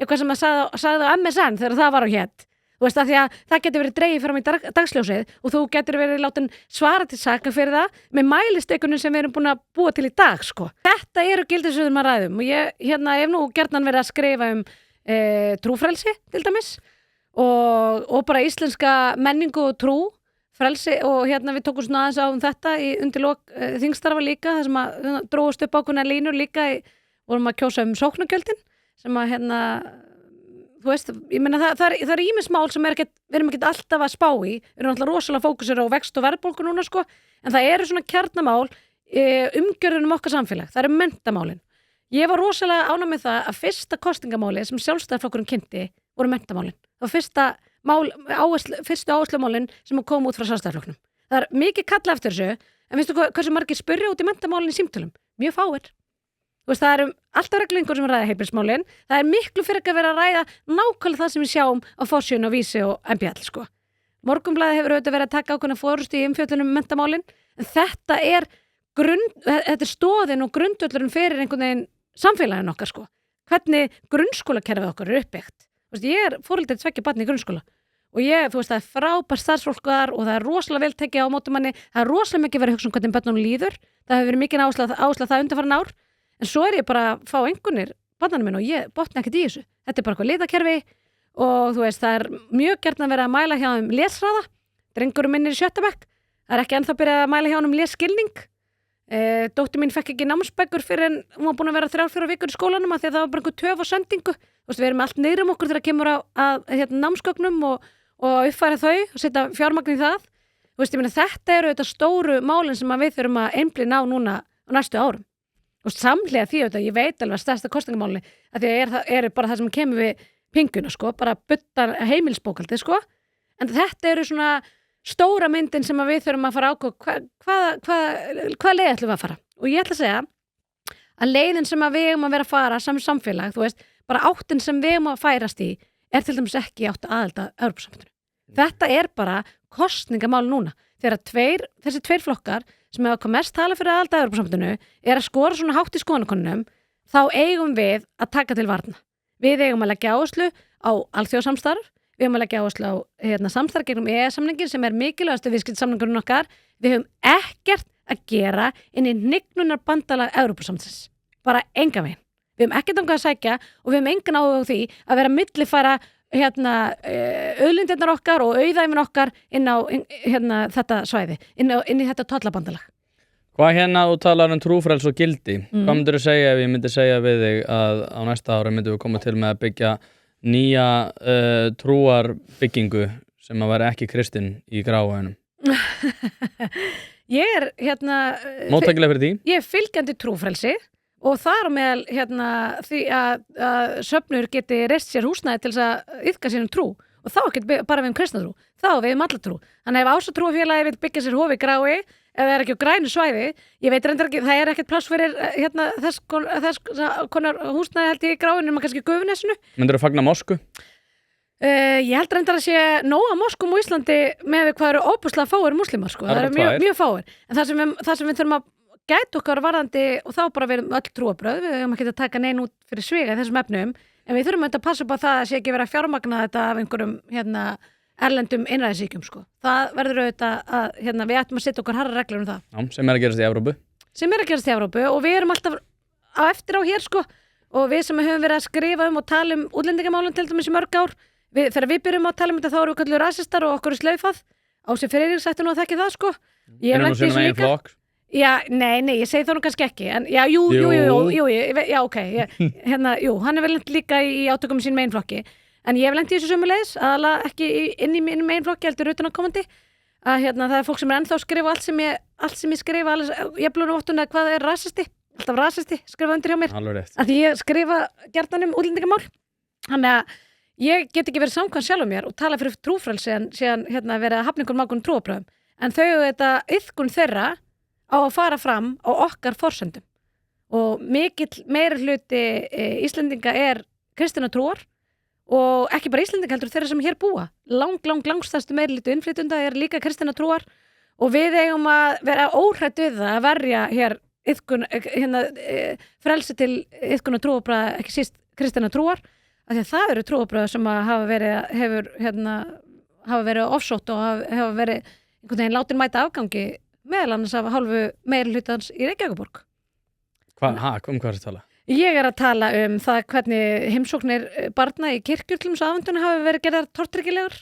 eitthvað sem að sagði á MSN þegar það var á hétt. Þú veist, að því að það getur verið dregið fram í dagsljósið og þú getur verið látin svara til saka fyrir það með mælistekunum sem við erum búin að búa til í dag, sko. Þetta eru gildisviðum að ræðum og ég hef nú gjarnan verið að skrifa trúfrelsi, til dæmis, og bara íslenska menningu og trú. frelsi og hérna við tókum svona aðeins á þetta í undirlok þingstarfa líka, þar sem að dróðust upp ákveðnar línur líka vorum að kjósa sóknargjöldin sem að hérna þú veist, ég meina það er ýmis mál sem við erum ekkert alltaf að spá í, við erum alltaf rosalega fókusir á vext og verðbólgu núna sko, en það eru svona kjarnamál umgjörðunum okkar samfélag, það eru menntamálin. Ég var rosalega ánægð með það að fyrsta kosningamáli sem Sjálfstæðisflokkurinn kynnti voru menntamálin. Það var fyrstu áherslumálin sem kom út frá Sjálfstæðisflokknum. Það er mikið kalla eftir þessu, en veistu hversu margir spyrja út í menntamálin í símtölum? Mjög fáir. Þú veist, það eru alltaf reglulingur sem ræða heilbrigðismálin. Það er miklu fyrir að vera að ræða nákvæmlega það sem við sjáum á Forsíðunni og Vísi og MBL, sko. Morgunblaðið hefur auðvitað verið að taka ákveðna forystu í umfjöllunum menntamálin, en þetta er stoðin og grundvöllurinn fyrir einhvern veginn samfélaginu okkar, sko. Hvernig grunnskólakerfið okkar er uppbyggt. Þú veist, ég er foreldrað 2 barna í grunnskóla og þú veist, það er frábært starfsfólk þar og það er rosalega vel tekið á móti manni. Það er rosalega mikið verið að hugsa hvernig börnunum líður. Það hefur verið mikið áhersla það undanfarin ár. En svo ég bara að fá einhvernir barnanum minn og ég botna ekkert í þessu. Þetta er bara eitthvað litakerfi og þú veist, það er mjög gjarnt að vera að mæla hjá þeim lesræða. Drengurum minn í 7. bekk. Það er ekki ennþá byrjað að mæla hjá honum lesskilning. Dóttir mín fekk ekki námsbækur fyrir en hún var búin að vera 3-4 vikur í skólanum af því að það var bara einhver töf á sendingu. Þú veist, við erum allt niður okkur þegar kemur að námsgögnum og uppfæra þau og setja fjármagn í það. Þú veist, ég meina, þetta eru þetta stóru málin sem við þurfum að einblína á núna á næstu árum. Og samhliða því auðvitað, ég veit alveg að stærsta kosningamáli að því að er bara það sem kemur við pinguna, sko, bara butta heimilsbókaldið, sko. En þetta eru svona stóra myndin sem við þurfum að fara hvað leið ætlum við að fara. Og ég ætla að segja að leiðin sem við eigum að vera að fara sem samfélag, þú veist, bara áttin sem við eigum að færast í til dæmis ekki átt aðild að Evrópusambandinu. Þetta er bara kosningamál núna. Þegar þessi 2 flokkar sem hefur hvað mest tala fyrir aðild að Evrópusambandinu að skora svona hátt í skoðanakönnunum, þá eigum við að taka til varna. Við eigum að leggja áherslu á alþjóðasamstarf, við eigum að leggja áherslu á samstarf gegnum EES-samningin sem er mikilvægastu viðskiptasamningurinn okkar. Við höfum ekkert að gera inn í hnignunarbandalag Evrópusambandsins. Bara engan veginn. Við höfum ekkert að sækja og við höfum engan áhuga á því að vera millifæra auðlindirnar okkar og auðæfin okkar inn á þetta svæði, inn í þetta tollabandalag. Hvað þú talar trúfrelsi og gildi? Hvað myndir þú segja ef ég myndi segja við þig að á næsta ári myndum við koma til með að byggja nýja trúarbyggingu sem að vera ekki kristin í Gráaunum? Ég er móttækileg fyrir því? Ég er fylgjandi trúfrelsi og þar meðal því að söfnur geti reist sér húsnæði til þess að iðka sínum trú og þá ekki bara við kristna trú, þá við alla trú. Þannig ef ásatrúarfélagi vil byggja sér hof í Grái ef það er ekki á grænu svæði, ég veit reyndar ekki, það er ekkert pláss fyrir þess konar húsnæði held ég í Gráinu nema kannski Gufunesinu. Myndirðu fagna mosku? Ég held reyndar að sé nóga moskum á Íslandi með hvað eru óbúslega fáir múslimar, sko. Það eru mjög fáir. En það sem við þurfum að gæta okkar varðandi og þá bara við öll trúarbrögð, við höfum ekki að taka neinn út fyrir sviga í þessum efnum, en við þurfum að passa upp á það að sé ekki vera að fjármagna þetta af einhverjum erlendum einræðisríkjum, sko. Það verður auðvitað að við ættum að setja okkar harra reglur um það. Já, sem er að gerast í Evrópu. Sem er að gerast í Evrópu og við erum alltaf á eftir á hér, sko, og við sem höfum verið að skrifa og tala útlendingamálum til dæmis í mörg ár, þegar við byrjum að tala þetta þá erum við kallur rasistar og okkur er slaufað. Ási Friðriks ætti nú að þekki það, sko. Ég hef lent í þessu líka. Já, nei, ég segi það nú kannski ekki, en já, jú, já, ok, hann er vel lent líka í átökum sín meginflokki, en ég hef lent í þessu sömuleiðis, aðalega ekki inn í minn meginflokki, heldur utanakomandi, að það er fólk sem er ennþá að skrifa allt sem ég skrifa, ég blóði óttuna hvað er rasisti, alltaf rasisti, skrifa undir hjá mér, að því ég skrifa gjarnan útlendingamál, þannig að ég get ekki verið samkvæmt sjálf mér og tala fyrir trúfrelsi en síðan verið að hafna einhvern mákun trúarbrögðum, en þau þetta iðkun þeirra á að fara fram á okkar forsendum og mikill meiri hluti Íslendinga er kristinna trúar og ekki bara Íslendinga heldur þeirra sem hér búa langstærstu meiri hluti innflytjenda er líka kristinna trúar og við eigum að vera óhrædd við það að verja hér frelsi til iðkunar trúarbragða, ekki síst kristinna trúar, af því að það eru trúarbragða sem hafa verið ofsótt og hafa verið einhvern veginn látin mæta afgangi meðal annars af hálfu meiri hlutans í Reykjavíkurborg. Hvað er að tala? Ég er að tala það hvernig heimsóknir barna í kirkjur til afundunum hafa verið gerðar tortryggilegar,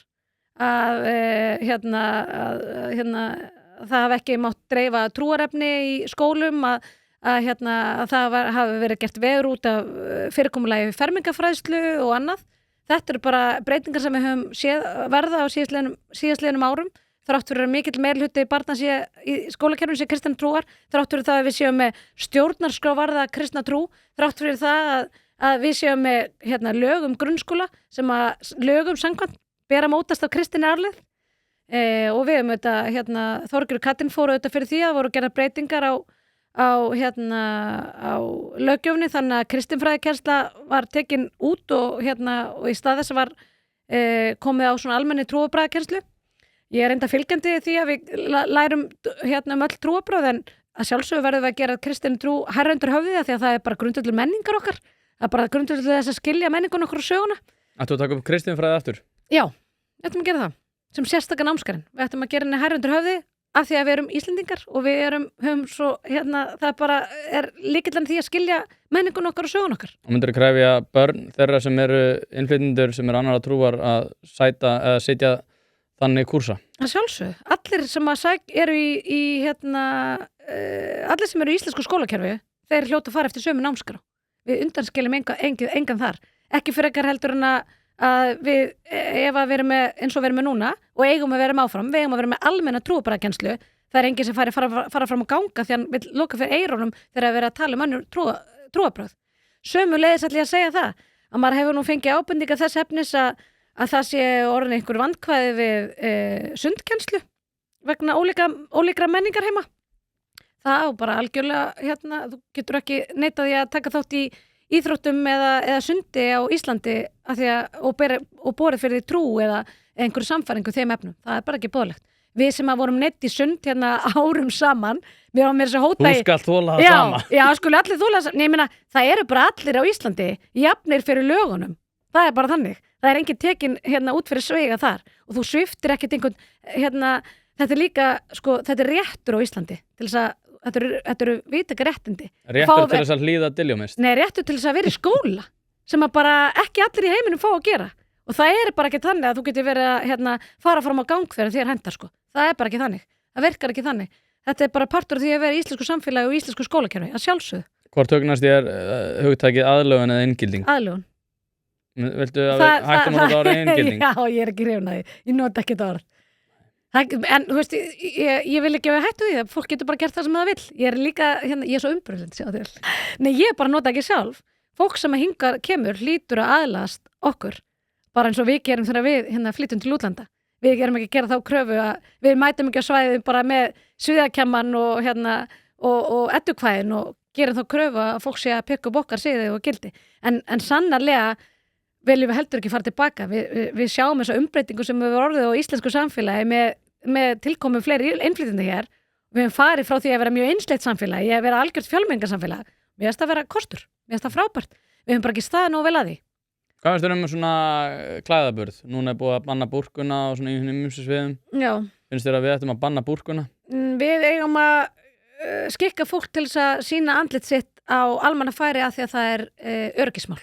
það hafi ekki mátt dreifa trúarefni í skólum, að það hafi verið gert veður út af fyrirkomulagi fermingafræðslu og annað. Þetta eru bara breytingar sem við höfum séð verða á síðastliðnum árum, þrátt fyrir að mikill meirihluti barna sé í skólakerfinu sé kristin trúar, þrátt fyrir það að við séum með stjórnarskrá varða kristna trú, þrátt fyrir það að við séum með lög grunnskóla sem að lögum samkvæmt bera mótast af kristinni arfleifð. Og við höfum Þorgerður Katrín fóru fyrir því að voru gerðar breytingar á löggjöfni, þannig að kristinfræðikennsla var tekin út og í stað þess var komið á svona almenni trúarbragðakennslu. Ég reynda fylgjandi því að við lærum öll trúarbrögð, en að sjálfsögðu verðum við að gera kristin trú hærra undir höfði, því að það er bara grundvöllur menningar okkar, það er bara grundvöllur þess að skilja menningun okkur og söguna. Ættu að taka upp kristinfræði aftur? Já, við ættum að gera það sem sérstaka námskarinn. Við ættum að gera henni hærra undir höfði af því að við erum Íslendingar og við höfum svo, það bara er lykillan því að skilja menningun okkar og sögun okkar. Og myndirðu krefja börn þeirra sem eru innflytjendur, sem eru annarra trúar, að sitja þannig kúrsa? Það sjálfsög. Allir sem eru allir sem eru í íslensku skólakerfi, þeir hljóta að fara eftir sömu námskrá. Við undanskiljum engan þar. Ekki frekar heldur en að við, ef að við erum með eins og við erum með núna og eigum að vera með áfram, við eigum að vera með almenna trúarbragðakennslu. Það er enginn sem fara fram að ganga því hann vill loka fyrir eyrunum þegar að vera að tala önnur trúarbragð. Sömuleiðis ætla ég að segja það að maður hefur nú fengið ábendingar þess efnis að það sé orðin einhver vandkvæði við sundkennslu vegna ólíkra menningar heima. Það á bara algjörlega, þú getur ekki neitað því að taka þátt í íþróttum eða sundi á Íslandi og borið fyrir því trú eða einhverju samfæringu þeim efnum. Það er bara ekki boðlegt. Við sem að vorum neitt í sund árum saman, við varum með þessu hóta Þú skalt þola það sama. Já, skuli allir þola það sama. Nei, ég meina, það eru bara allir á Íslandi jafnir fyrir lögunum. Það er bara þannig. Það er enginn tekin út fyrir sveiga þar og þú sviftir ekkert einhvern, þetta er líka, þetta er réttur á Íslandi til þess að Þetta eru vitaka réttindi. Réttur til þess að hlýða diljumist? Nei, réttur til þess að vera í skóla sem að bara ekki allir í heiminum fá að gera. Og það er bara ekki þannig að þú getur verið að fara fram á gang þegar þér hendar. Það er bara ekki þannig. Það virkar ekki þannig. Þetta er bara partur af því að vera í íslensku samfélagi og íslensku skólakerfi, að sjálfsögðu. Hvort hugnast ég hugtakið aðlögun eða inngilding? Aðlögun. Viltu að við hættum að nota orðið inngilding? Já, ég er ekki hrifin af því. Ég nota ekki þetta orð. En þú veist, ég vil ekki hættu því að fólk getur bara gert það sem það vill. Ég er líka, ég er svo umbrúðlind, sjá til. Nei, ég bara nota ekki sjálf. Fólk sem hingað kemur hlýtur að aðlast okkur, bara eins og við gerum þegar við flytjum til útlanda. Við gerum ekki að gera þá kröfu að við mætum ekki á svæðið bara með sviðakemman og eddukvæðin og gerum þá kröfu að fólk sé að pikka upp okkar siði og gildi. En sannarlega viljum við heldur ekki fara tilbaka. Við sjáum þessa umbreytingu sem við orðið á íslensku samfélagi með tilkomum fleiri innflytjenda hér. Við höfum farið frá því að vera mjög einsleitt samfélagi, að vera algjört fjölmenningarsamfélag. Við finnst að vera kostur, við finnst að frábært. Við höfum bara ekki staðið nógu vel að því. Hvað finnst þér með svona klæðaburð? Núna er búið að banna búrkuna og svona í ýmsum sviðum. Já. Finnst þér að við ættum að banna búrkuna? Við eigum að skikka fólk til þess að sýna andlit sitt á almannafæri af því að það er öryggismál.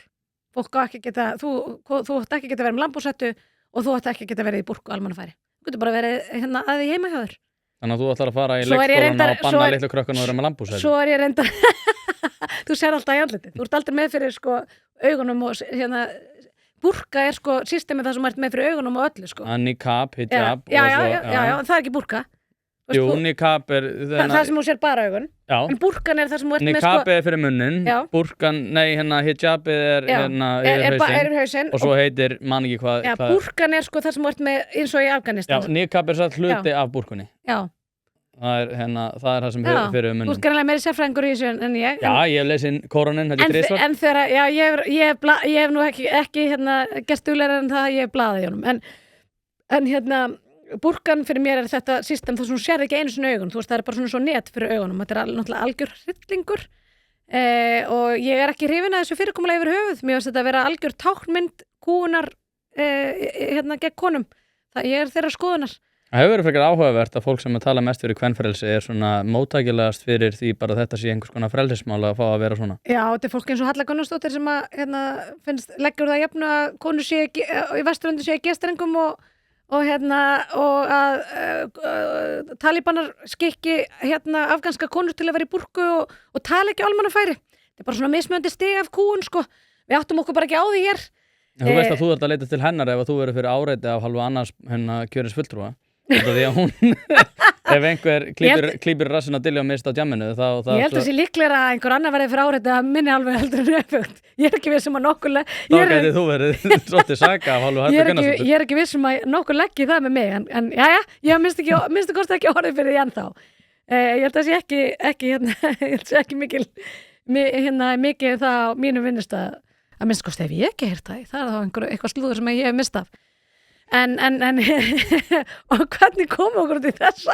Fólk á ekki geta, þú átt ekki geta verið með lambhúshettu og þú átt ekki geta verið í búrku almannafæri. Þú getur bara verið að því heima hjá þér. Þannig að þú ætlar að fara í leikskólan og banna litlu krökkun og vera með lambhúshettu. Svo er ég reyndar þú sér alltaf í andliti. Þú ert aldrei með fyrir augunum og búrka er systemið það sem ert með fyrir augunum og öllu Niqab, hijab Já, það er ekki búrka. Jú, niqab er það sem þú sér bara augun. En búrkan er það sem þú ert með Niqab er fyrir munnin, hijabið er yfir hausinn og svo heitir, man ekki hvað búrkan er það sem þú ert með eins og í Afganistan. Niqab er satt hluti af búrkunni. Já. Það er það sem fyrir munnin. Þú ert greinlega meiri sérfræðingur í þessu en ég. Já, ég hef lesið Kóraninn, þetta er þrisvar. En þegar, ég hef nú ekki gert duglegra en það að ég hef blaðið í honum. En búrkan fyrir mér er þetta system þar sem þú sér ekki einu sinni augun. Þú veist, það er bara svona net fyrir augunum. Þetta er náttúrulega algjör hryllingur. Og ég er ekki hrifin að þessu fyrirkomulagi yfir höfuð. Mér finnst þetta að vera algjör táknmynd kúgunar gegn konum. Ég er þeirra skoðunar. Það hefur verið frekar áhugavert að fólk sem að tala mest fyrir kvenfrelsi er svona móttækilegast fyrir því bara þetta sé einhvers konar frelsismál að fá að vera svona. Já, þetta er fólk eins og Halla Gunnarsdóttir sem að finnst leggur það jafnu að konur sé í Vesturlöndum sé í gestrengum og og að talibanar skikki afganska konur til að vera í búrku og tala ekki almannafæri. Þetta bara svona mismunandi stig af kúgun, sko. Við áttum okkur bara ekki á því hér. Þú veist að þú ert að leita til hennar ef þú verður fyrir áreiti af hálfu annars kjörins fulltrúa. Því að hún, ef einhver klípir rassinn á Dilljá Mist á djamminu, þá ég held að sé líklega að einhver annar verði fyrir áreiti að minni alveg heldur en öfugt. Ég er ekki viss að nokkur þá gæti þú verið svolítið saka af hálfu Höllu Gunnarsdóttur. Ég er ekki viss að nokkur leggi það með mig, en jæja, ég minnstu kosti ekki orðið fyrir því ennþá. Ég held að sé ekki mikið það á mínum vinnustað að minnstu kosti ef ég ekki heyrt það. Það er þá eitthvað slúður sem ég hef mist af. En og hvernig komum okkur út í þessa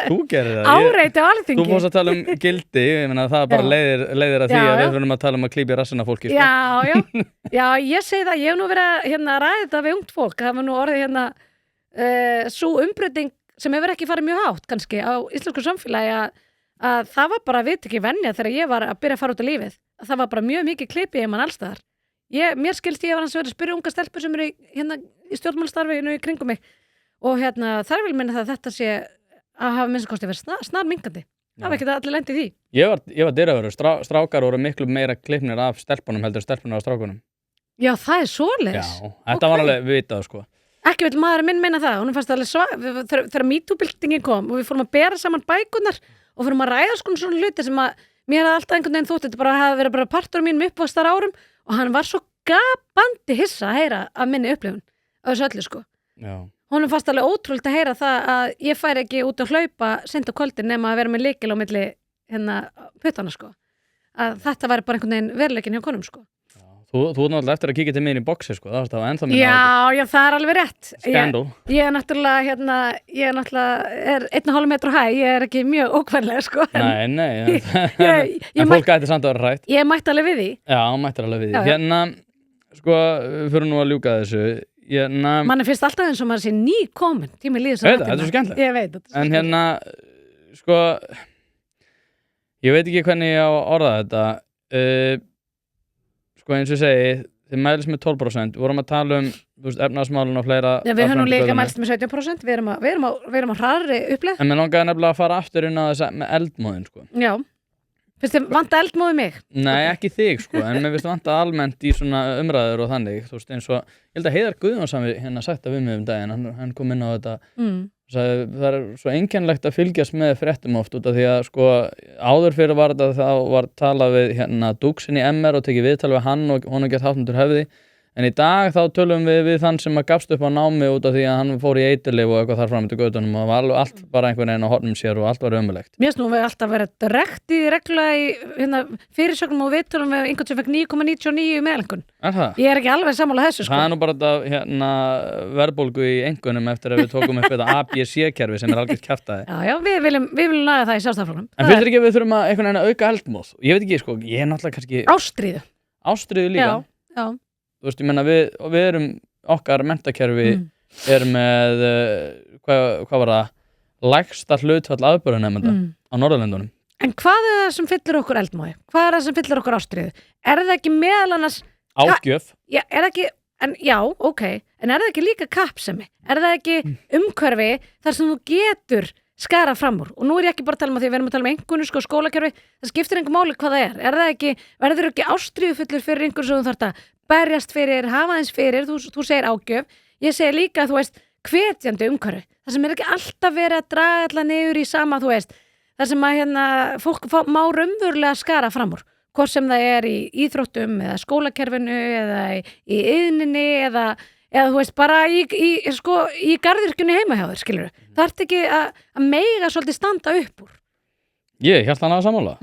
Þú gerir það. Áreiti á Alþingi. Þú fórst að tala gildi, ég meina það bara leiðir að því að við þurfum að tala að klípa rassina fólki, sko. Já, ég segi það, ég hef nú verið að ræða þetta við ungt fólk, það var nú orðið sú umbreyting sem hefur ekki farið mjög hátt kannski á íslensku samfélagi að það var bara ekki venja þegar ég var að byrja að fara út á lífið, að það var bara mjög mikið klipið mann allstaðar. Mér skilst ég var hans verið að spyrja unga stelpur sem eru í stjórnmálstarfinu í kringum mig og þar vil minna það að þetta sé að hafa minnst kosti verið snar minkandi. Það var ekki allir lent í því. Ég var dyravörður, strákar voru miklu meira klippnir af stelpunum heldur stelpunum af strákunum. Já, það er svoleiðis. Já, þetta var alveg vitað, sko. Ekki vill maður minn meina það, hún fannst alveg þegar MeToo-byltingin kom og við fórum að bera saman bækurnar og fórum að ræða svona hluti sem að mér hafði alltaf einhvern veginn þótt, þetta bara hafi verið bara partur af mínum uppvaxtar árum og hann var svo gapandi hissa að heyra af minni upplifun á þessu öllu, sko. Já. Honum fannst alveg ótrúlegt að heyra það að ég færi ekki út að hlaupa seint á kvöldin nema að vera með lykil á milli puttana, sko. Að þetta væri bara einhvern veginn veruleikinn hjá konum, sko. Þú náttúrulega eftir að kíkja til mín í boxi, sko, það var ennþá mín Já, það er alveg rétt. Skandal. Ég er náttúrulega, 1,5 metra hæ, ég er ekki mjög ókvænlega, sko. Nei, en fólk gæti samt að vera hrætt. Ég mætti alveg við því. Já, mætti alveg við því. Sko, fyrir nú að ljúka þessu. Manni finnst alltaf eins og maður sé nýkomin, tími líður svo þetta er svo skemmtilegt. Ég veit þetta. En sko, ég veit ekki hvernig ég á að orða þetta. Sko eins og ég segi, þið mælist með 12%, við vorum að tala efnahagsmálin og fleira. Já, við höfum líka mælist með 17%, við erum á hraðri uppleið. En mér langaði nefnilega að fara aftur inn á þess með eldmóðin, sko. Já, finnst þið vanta eldmóði mig? Nei, ekki þig, sko, en mér finnst vanta almennt í svona umræður og þannig, þú veist, eins og, ég held að Heiðar Guðjónsson sagt það við mig daginn, hann kom inn á þetta. Það er svo einkennilegt að fylgjast með fréttum oft út af því að sko áður fyrir var þetta þá var talað við Dúksin í MR og tekið viðtal við hann og honum gert hátt undir höfði en í dag þá tölum við þann sem að gafst upp á námi út af því að hann fór í eiturlyf og eitthvað þar fram til götunum og var allt bara einhvern veginn á hornum sér og allt var ömurlegt. Mér finnst nú við alltaf verið drekt í reglulega í fyrirsögnum og viðtölum við einhvern sem fekk 9,99 meðlækkun. Er það? Ég er ekki alveg sammála þessu, sko. Það er nú bara þetta verðbólgu í einhvernum eftir að við tókum upp þetta ABC-kerfi sem er algjört kjaftaði. Já, við viljum laga það í Sjálfstæðisflokknum. En finnst þér ekki að við þurfum að einhvern veginn að auka eldmóð? Ég veit ekki, sko, ég er náttúrulega kannski Ástríðu líka. Já. Þú veist, ég menna við erum okkar menntakerfi er með hvað var það lægsta hlutfall afburðanemenda á Norðurlöndunum. En hvað er það sem fyllir okkur eldmóði? Hvað er það sem fyllir okkur ástríðu? Er það ekki meðal annars ágjöf? Já, er það ekki en er það ekki líka kappsemi? Er það ekki umhverfi þar sem þú getur skara fram úr? Og nú er ég ekki bara að tala um að því við erum að tala um einhvern skólakerfi, það skiptir einhver máli hvað það er. Er það ekki, verður ekki ástríðufullur fyrir einhvern sem þú þarft að berjast fyrir, hafa eins fyrir, þú segir ágjöf, ég segir líka, þú veist, hvetjandi umhverfi. Það sem er ekki alltaf verið að draga alla niður í sama, þú veist, það sem að fólk má raunverulega skara fram úr, hvort sem það er í íþróttum eða skólakerfinu eða í iðninni eða þú veist, bara í garðyrkjunni heima hjá þér, skilur þú. Það ert ekki að mega svolítið standa upp úr. Ég held hann að sammála.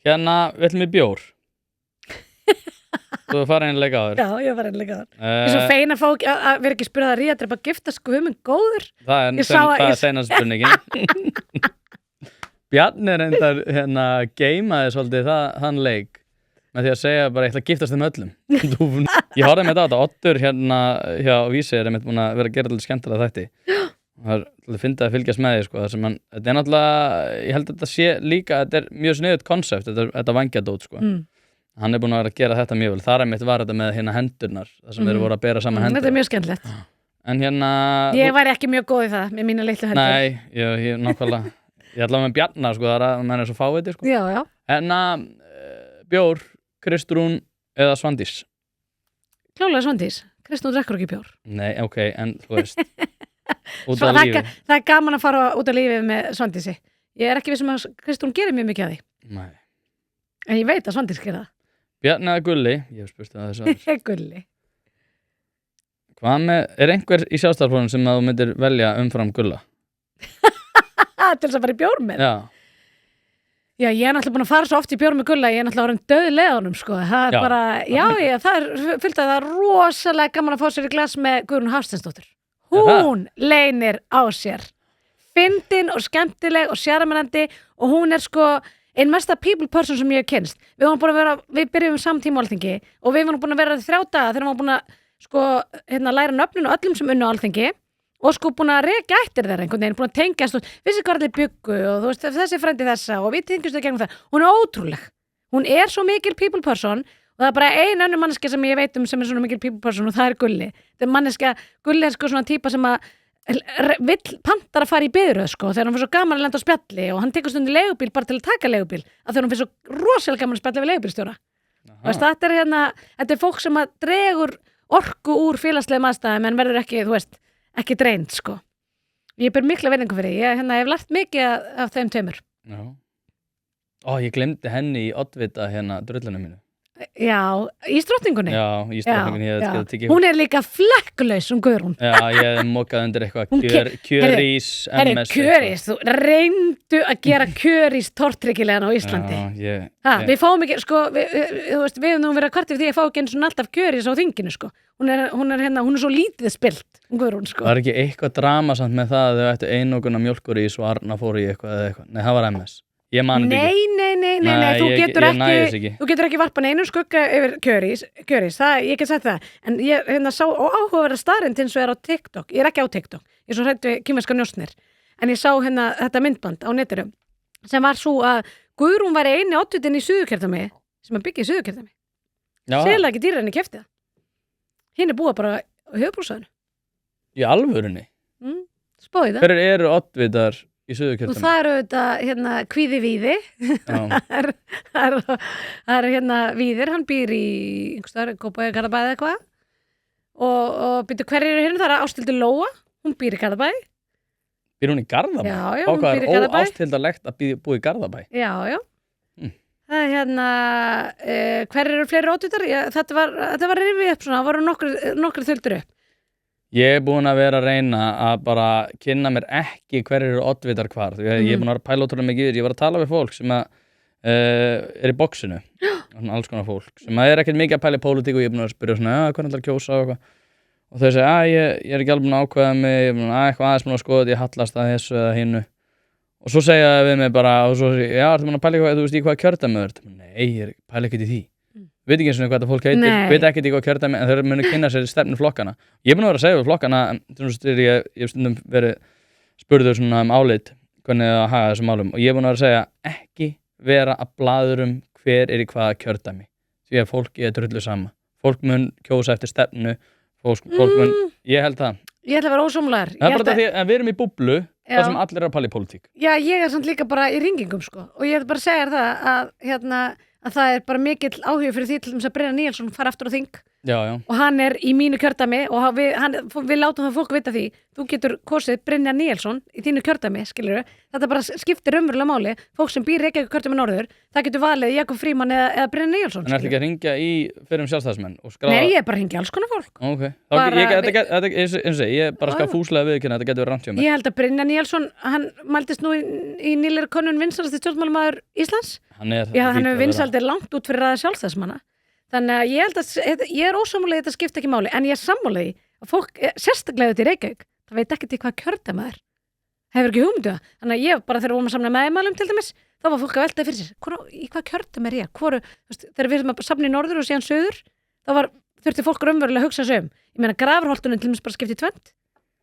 Við ætlum í bjór. Þú fara inn að leika á þér. Já, ég fara inn að leika á þér. Ég er svo fein að fá að vera ekki spyrðað að ríða bara gifta minn góður. Það er seinast spurningin. Bjarni reyndar geimaði svolítið þann leik með því að segja bara ég ætla að giftast þeim öllum. Ég horfði með þetta Oddur hjá Vísi er einmitt búin að vera að gera alltaf skemmtilega þætti. Það er fyndið að fylgjast með því, sko, þar sem þetta er náttúrulega, ég held að þetta sé líka, þetta er mjög sniðugt konsept, þetta vangjadót, sko. Hann er búin að vera að gera þetta mjög vel. Þar einmitt var þetta með hendurnar, þar sem þeir voru að bera saman hendur. Þetta er mjög skemmtilegt. En hérna Ég væri ekki mjög góð í það með mína litlu hendur. Nei, ég nákvæmlega Ég ætla með Bjarna, sko, það að menn svo fáviti, sko. Já. En bjór, Kristrún eða Svandís? Klálega Svandís. Kristrún drekkur ekki bjór. Nei, ok, en þú veist út af lífi. Það er gaman að fara út af lífið með Svandísi. Ég er ekki vissum að Kristrún gerir mjög mikið af því. Nei. En ég veit að Svandís gerir það. Bjarni eða Gulli? Ég hef spurt það þessu. Gulli. Hvað með, er einhver í sjálfstæðarflokkunum sem að þú myndir velja umfram Gulla? Til þess að fara í bjór með? Já, ég er náttúrulega búin að fara svo oft í bjór með Gulla, ég er náttúrulega orðin döðleg á honum, sko. Það er bara, það er fylgt að það er rosalega gaman að fá sér í glas með Guðrún Hafsteinsdóttur. Hún leynir á sér. Fyndin og skemmtileg og sjarmerandi og hún er sko ein mesta people person sem ég hef kynst. Við byrjum samtíma á Alþingi og við vorum búin að vera 3 daga þegar við vorum búin að sko, læra nöfninu öllum sem unnu á Alþingi og sko búin að rekja eftir þeirra einhvern veginn, búin að tengjast og vissi hvað allir byggu og þú veist þessi frændi þessa og við tengjast það gegnum það. Hún er ótrúleg. Hún er svo mikil people person og það er bara ein önnur manneskja sem ég veit sem er svona mikil people person og það er Gulli. Það er manneskja, Gulli er sko svona típa sem að vill pantar að fara í biðröð sko þegar hún fyrir svo gaman að lenda á spjalli og hann tekur stundin leigubíl bara til að taka leigubíl að þegar hún fyrir svo rosalega gaman að spjalla við leigubílstjóra. Þetta er fólk sem að dregur orku úr félagslegum aðstæðum en verður ekki, þú veist, ekki dreint sko. Ég ber mikla virðingu fyrir því. Ég hef lært mikið af þeim tveimur. Já. Ég glemdi henni í oddvita drullinu mínu. Já, í Drottningunni. Já, í Drottningunni. Hún er líka flekkulaus Guðrún. Já, ég hef mokkað undir eitthvað kjörís MS. Kjörís, þú reyndu að gera kjörís tortryggilegan á Íslandi. Við fáum ekki, sko, við höfum nú verið að kvarta við því að fá ekki eins og alltaf kjörís á þinginu, sko. Hún er svo lítið spilt, Guðrún, sko. Var ekki eitthvað drama samt með það að þau ættu einokuna mjólkurís og Arna fór í eitthvað eða eitthvað? Nei, það var MS. Ég mani ekki. Nei, þú getur ekki varpa neinum skugga yfir kjörís, ég get sagt það. En ég sá áhugaverða staðrind hins vegar á TikTok. Ég er ekki á TikTok. Ég er svo hrædd við kínverskar njósnir. En ég sá þetta myndband á netinu sem var svo að Guðrún væri eini oddvitinn í Suðurkjördæmi sem að byggja í Suðurkjördæmi. Sérlega ekki dýrar en ég keypti það. Hinn er búið bara á höfuðbrúsæðinu. Í alvörunni? Spáði það. Hverjir eru oddvitar í Suðurkjördæmi? Og það eru þetta Kvíði Víði. Það er Víðir, hann býr í einhverstaðar, Kópavogi, Garðabæði eitthvað. Og byrju hverjir eru hérna? Það er Ásthildur Lóa, hún býr í Garðabæði. Býr hún í Garðabæ? Já, hún býr í Garðabæ. Óásthildalegt að búa í Garðabæ? Já. Það er hverjir eru fleiri oddvitar? Þetta var rifið upp svona, það voru nokkru þöldur upp. Ég er búin að vera að reyna að bara kynna mér ekki hverjir eru oddvitar hvar. Ég er búin að vera pæla ótrúlega mikið ég var að tala við fólk sem er í boxinu, alls konar fólk sem er ekkert mikið að pæla í pólitík og ég er búin að spyrja svona, hvernig ætlar að kjósa og eitthvað og þau segja, ég er ekki alveg búin að ákveða mig ég er búin að eitthvað aðeins búin að skoða ég hallast að þessu eða hinnu og svo segja við mig bara, og svo segja, ertu búin að pæla eitthvað, þú veist í hvað kjördæmi er nei, ég pæla ekkert í því veit ekki eins og hvað þetta fólk heitir, veit ekkert í hvað kjördæmi en þeir munu kynna sér stefnu flokkana ég er búin að vera að segja við flokkana ég hef stundum verið spurður svona álit hvernig að haga þessum málum og ég er búin að vera að segja ekki vera að blaðurum hver er í hvaða kjördæmi því að fólki er drullu sama fólk mun kjósa eftir stefnu fólk mun, ég held það ég ætla að vera ósamlegar það er bara því að við erum í búblu það sem allir er að pæla í pólitík já, ég er samt líka bara í ringingum sko og ég ætla bara að segja það að það er bara mikill áhuga fyrir því til þess að Brynjar Níelsson fara aftur á þing já. Og hann er í mínu kjördæmi og við látum það fólk vita því þú getur kosið Brynjar Níelsson í þínu kjördæmi, skilurðu, þetta bara skiptir raunverulega máli, fólk sem býr Reykjavík kjördæmi norður, það getur valið Jakob Frímann eða Brynjar Níelsson. En ertu ekki að hringja í fyrrum sjálfstæðismenn og skráða? Nei, ég er bara að hringja alls konar fólk. Ok, ég er bara skal fúslega viðurkenna, þetta getur verið rangt hjá mér. Ég held að Brynjar Níelsson, hann mældist nú í nýlegri könnun vinsælasti stjórnmálamaður Íslands. Hann hefur vinsældir langt út fyrir raða sjálfstæðismanna. Þannig að ég held að ég er ósammála þetta skipta ekki máli, en ég er sammála því að fólk, sérstaklega þetta í Reykjavík, það veit ekki til hvað kjördæmi það er. Hefur ekki hugmyndu það. Þannig að ég bara þegar vorum að samna meðmælum til dæmis, þá var fólk að velta fyrir sér, í hvað kjördæmi er ég? Þegar við erum að samna í norður og síðan söður, þá þurfti fólk raunverulega að hugsa sig um. Ég meina Grafarholtunum til dæmis bara skipti í tvennt.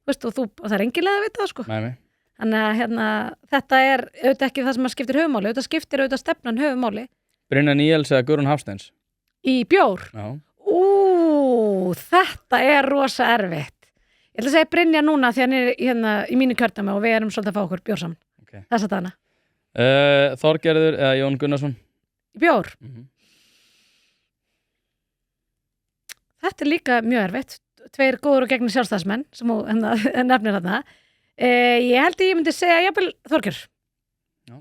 Og það er engilega að vita það sko. Nei. Þannig að þetta er auðvitað ekki það sem skiptir höfumáli, auðvitað skiptir auðvitað stefnan höfumáli. Brynjar Níels eða Guðrún Hafsteins? Í bjór? Já. Þetta er rosa erfitt. Ég ætla að segja Brynja núna því hann hérna í mínu kjördæmi og við erum svolítið að fá okkur bjór saman. Okay. Þessa dagana. Þorgerður eða Jón Gunnarsson? Bjór? Þetta líka mjög erfitt. 2 góður og gegnir sjálfstæðismenn sem þú nefnir þarna. Ég held að ég myndi segja jafnvel Þorgerður.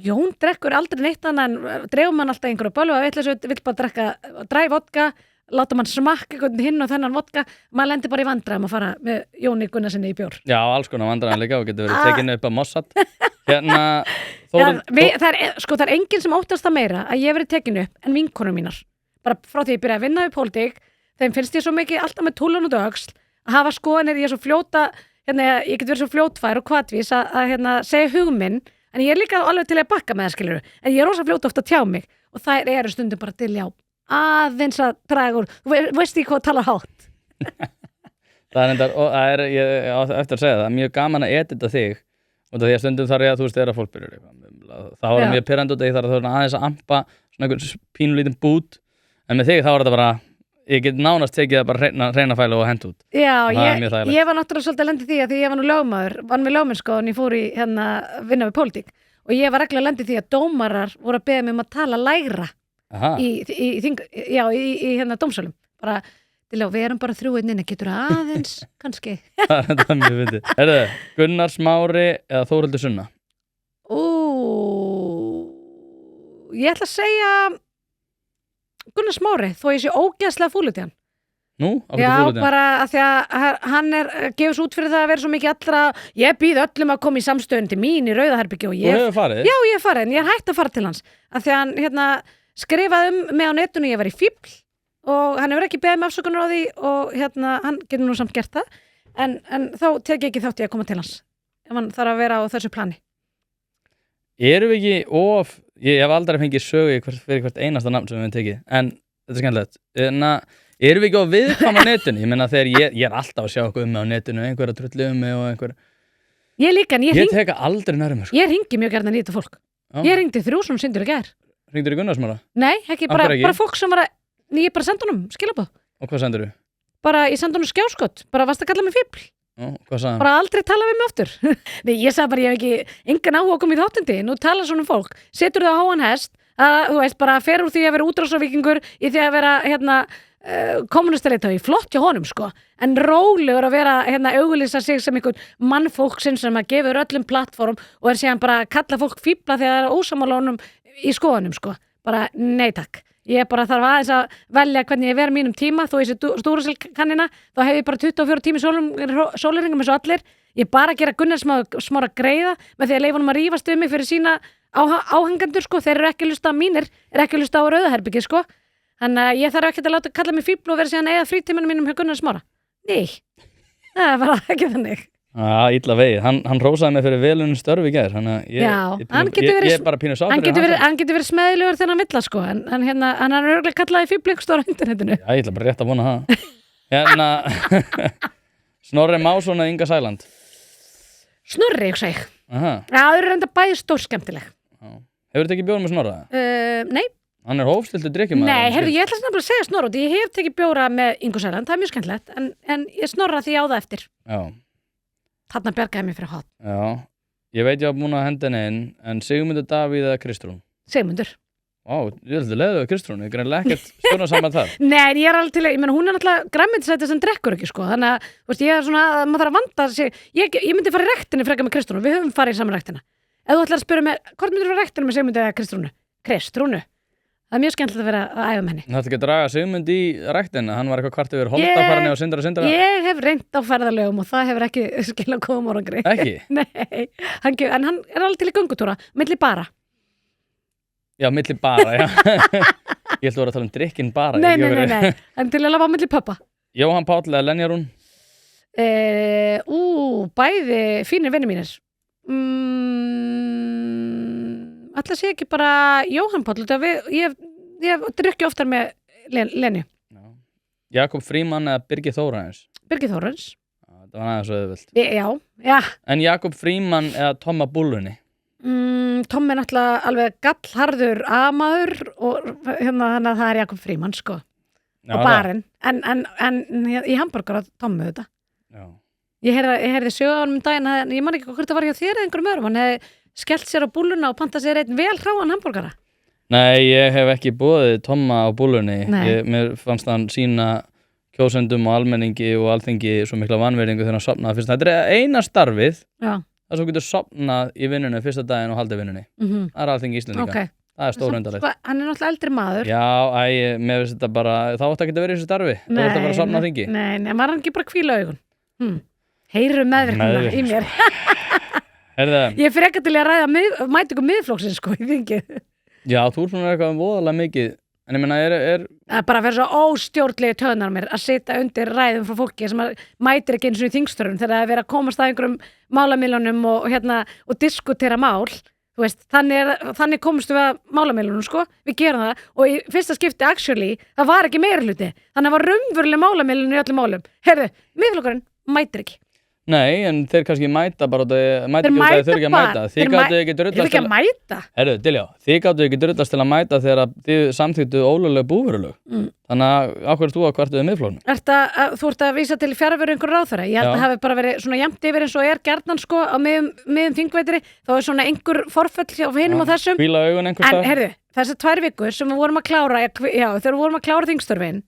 Jón drekkur aldrei neitt annað en dreifum hann alltaf einhverju bölvu að vill bara dræ vodka, láta mann smakka einhvern hinn og þennan vodka, maður lendir bara í vandræðum að fara með Jóni Gunnarsinni í bjór. Já, alls konar vandræðum líka og getur verið tekinu upp á Mossad. Það er enginn sem óttast það meira að ég verið tekinu upp en vinkonum mínar. Bara frá því ég byrjaði að vinna við pólitík, þeim finnst ég svo mikið alltaf með túlan út á öxl, að hafa skoðanir, ég er svo fljóta, ég get verið svo fljótfær og hvatvís að segja hugminn, en ég er líka alveg til að bakka með það, skilur. En ég er rosa fljóta ofta að tjá mig og þær eru stundum bara til aðeins að draga úr. Þú veist ekki hvað tala hátt. Það er endar, og ég á eftir að segja það, mjög gaman að edita þig og því að stundum þarf ég að þú veist þegar fólk byrjar eitthvað. Þá er það mjög pirrandi út af því þarf það aðeins að ampa svona einhvern pínulítinn bút, en með þig þá er þetta bara, ég get nánast tekið það bara reyna fælu og hent út. Já, ég var náttúrulega svolítið að lendi því að því ég var nú lögmaður, vann við lögmennsko og ég fór í vinna við pólitík og ég var reglulega að lendi því að dómarar voru að beða mig um að tala lægra í dómsölum. Bara, við erum bara 3 inni, getur aðeins, kannski. Það er mjög fyndið. Gunnar Smári eða Þórhildur Sunna? Ég ætla að segja Gunnar Smári, þó ég sé ógeðslega fúlut í hann. Nú? Já, bara að því að hann gefur svo út fyrir það að vera svo mikið allra, ég býð öllum að koma í samstöðun til mín í Rauðaherbergi og Þú hefur farið? Já, ég hef farið, en ég er hægt að fara til hans. Að því að hann skrifaði mig á netinu, ég var í fíbl og hann hefur ekki beðið mig afsökunar á því og hann getur nú samt gert það, en þá tek ég ekki þátt ég að koma til hans. Ef hann þarf að vera á þessu plani. Erum við ekki ég hef aldrei fengið sögu fyrir hvert einasta nafn sem við hefum tekið, en þetta er skemmtilegt. Erum við ekki á viðkvæm á netinu? Ég meina þegar ég er alltaf að sjá okkur mig á netinu, einhverja trulli mig og einhver. Ég líka, en ég teka aldrei nærri mig. Ég ringi mjög gjarnan í þetta fólk. Ég ringdi 3 sindur í gær. Ringdur í Gunnar Smára? Nei, ekki, bara fólk sem ég bara sendi honum skilabóð. Og hvað sendur þú? Bara, ég sendi honum skjáskot, bara varst að kalla mig fíbl. Hvað sagði hann? Bara aldrei tala við mig aftur. Nei, ég sagði bara, ég hef ekki engan áhuga að koma í þáttindi, nú tala svona fólk, setur það á háan hest, þú veist, bara fer úr því að vera útrásarvíkingur í því að vera, kommunistaleitaði, flott hjá honum, sko, en rólegur að vera, auglýsa sig sem einhvern mannfólksinn sem að gefur öllum plattform og síðan bara að kalla fólk fíbla þegar það er ósammála honum í skoðunum, sko, bara nei takk. Ég bara þarf aðeins að velja hvernig ég vera mínum tíma, þó ég sé stúraselkannina, þá hef ég bara 24 tími sólarhringum eins og allir. Ég bara að gera Gunnar Smára greiða með því að leyfa honum að rífast um mig fyrir sína áhengendur, sko. Þeir eru ekki að hlusta á mínir, eru ekki að hlusta á Rauðaherbergi, sko. Þannig að ég þarf ekki að láta kalla mig fíbl og vera síðan eða frítímanum mínum hjá Gunnar Smára. Nei, það er bara ekki þannig. Illa vegið, hann rósaði mig fyrir velunum störf í gær, þannig að ég er bara pínu sátur. Hann getur verið smeðilegur þegar hann vill, sko, en hann er örgulega kallaði fíbleikstóra á internetinu. Já, ég ætla bara rétt að vona það. Snorri Másson eða Inga Sæland? Snorri, ég segi. Já, það eru reynda bæði stórskemmtileg. Hefur þetta ekki bjóð með Snorra? Nei. Hann er hófstiltur drykkjumaður. Nei, heyrðu, ég ætla að segja Snorra, ég hef tekið bjóra með Ingu Sæland, það er mjög skemmtilegt, en ég Snorra því á það eftir. Já. Þarna bjargaði mér fyrir hot. Já, ég veit ég var búin að henda henni inn, en Sigmundur Davíð eða Kristrún? Sigmundur. Ég ætla að leiða við Kristrún, ég greinlega ekkert stjórna saman þar. Nei, en ég er alveg til, ég meina hún er náttúrulega grænmetisæti sem drekkur ekki, sko, þannig að, veist, ég er svona, maður þarf að vanda sig, ég myndi fara í rektinni frekar með Kristrúnu, við höfum farið í saman rektina. Ef þú ætlar að spyrja mig, hvort myndir þú fara í rektinni með Sigmundi eða Kristrúnu? Kristrúnu. Það er mjög skemmtilegt að vera að æfa með henni. Það ætti ekki að draga Sigmund í ræktina, hann var eitthvað kvart yfir holdafarni og Sindra. Ég hef reynt á ferðalögum og það hefur ekki skilað góðum árangri. Ekki? Nei, en hann er alveg til í göngutúra, milli bara. Já, milli bara, já. Ég ætla að vera að tala um drikkin bara. Nei, en til að lafa á milli pöppa. Jóhann Páll eða Lenja Rún? Bæði fínir vinir mínir. Ætla sé ekki bara Jóhann Páll, ég drukki oftar með Lenju. Jakob Frímann eða Birgir Þórarins? Birgir Þórarins. Það var aðeins auðvelt. Já. En Jakob Frímann eða Tomma Búllunni? Tom er náttúrulega alveg gallharður amaður og þannig að það er Jakob Frímann, sko. Já, og barinn. En í hamburgara Tommu þetta. Já. Ég heyrði sögu á honum daginn að ég man ekki hvort það var hjá þér eða einhverjum öðrum, hann hefði skellt sér á búlluna og pantað sér einn vel hráan hamborgara. Nei, ég hef ekki boðið Tomma á búllunni. Mér fannst hann sýna kjósendum og almenningi og alþingi svo mikla vanvirðingu þegar hann sofnaði fyrst. Þetta er eina starfið að svo getur sofnað í vinnunni fyrsta daginn og haldið vinnunni. Það er alþingi Íslendinga. Okay. Það er stórundarlegt. Hann er náttúrulega eldri maður. Já, mér finnst þetta bara, þá átti ekki að vera í þessu starfi. Þá átti að bara að sofna á þingi. Nei, var hann ekki bara hvíla augun? Heyrir meðvirknina í mér. Ég fyrir ekki til að ræða mætingu miðflokksins sko í þingi. Já, þú svona eitthvað voðalega mikið. En ég meina, Það bara fyrir svo óstjórnlegi töðnar mér að sitja undir ræðum frá fólki sem mætir ekki eins og í þingstörfum þegar það er verið að komast að einhverjum málamiljónum og diskutera mál. Þú veist, þannig komumst við að málamiljónum, sko. Við gerum það og í fyrsta skipti, actually, það var ekki meirihluti. Þannig að það var raunveruleg málamiljón í öllum málum. Heyrðu, miðflokkurinn mætir ekki. Nei, en þeir kannski mæta bara mæta ekki út að þeir ekki að mæta. Þið gátu ekki drullast til að mæta. Heyrðu, Diljá, þið gátu ekki drullast til að mæta þegar þið samþykktu ólögleg búvörulög. Þannig að ákveður þú að kvartuðu miðflokknum? Þú ert að vísa til fjárveru einhver ráðherra. Ég held að hafi bara verið svona jafnt yfir eins og gjarnan sko á miðum þingveitri. Þá er svona einhver forföll hjá hinum og þessum. Hvíla augun einhvers staðar. En heyrðu, þessar 2 vikur sem við vorum að klára, þegar við vorum að klára þingstörfin,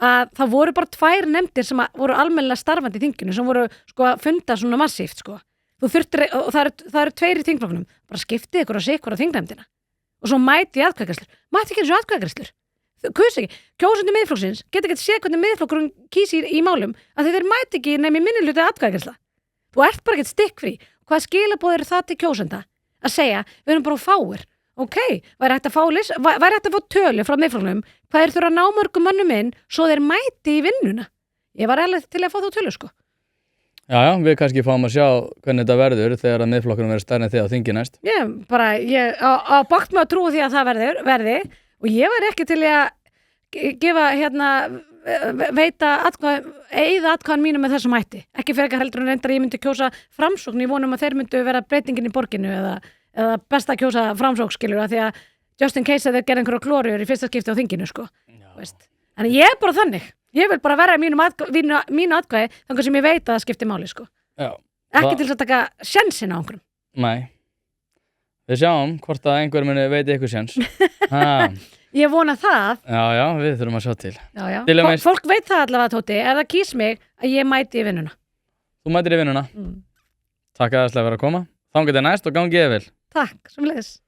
að það voru bara 2 nefndir sem voru almennilega starfandi í þinginu sem voru sko að funda svona massíft sko. Og það eru 2 í þingflokknum, bara skiptið ykkur og sikkur á þingnefndina og svo mæti atkvæðagreiðslur. Mæti ekki eins og atkvæðagreiðslur. Kus ekki. Kjósendur miðflokksins geta ekki séð hvernig miðflokkurinn kýsir í málum að þeir mæti ekki nefn í minnihluta atkvæðagreiðsla. Þú ert bara ekkert stikkfrí. Hvað skilaboð eru það til kjósenda að segja, við erum bara fáir. Ok, væri hægt að fá tölu frá miðflokknum, hvað þurfa að ná mörgum mönnum inn svo þeir mæti í vinnuna. Ég var alveg til að fá þá tölu sko. Já, við kannski fáum að sjá hvernig þetta verður þegar að miðflokkurinn verður stærri en þið á þingi næst. Ég á bágt með að trúa því að það verði og ég var ekki til að gefa eyða atkvæðan mínu með þessum hætti. Ekki fyrir ekki heldur en reyndar ég myndi kjósa Framsókn, ég vonum að þeir myndu vera breytingin í borginu eða best að kjósa Framsókn skilur því að just in case að þeir gera einhverja glóriur í fyrsta skipti á þinginu sko. Þannig ég er bara þannig. Ég vil bara vera mínu atkvæði þannig sem ég veit að það skiptir máli sko. Ekki til að taka sjensin á einhverjum. Nei. Við sjáum hvort að einhver muni veiti eitthvað sjens. Ég vona það. Já, við þurfum að sjá til. Fólk veit það allavega, Tóti, ef það kýs mig að ég mæti í vinnuna. Þú mætir í vinnuna. Takk aðeinslega fyrir að koma. Þangað til næst og gangið vel. Takk, sömuleiðis.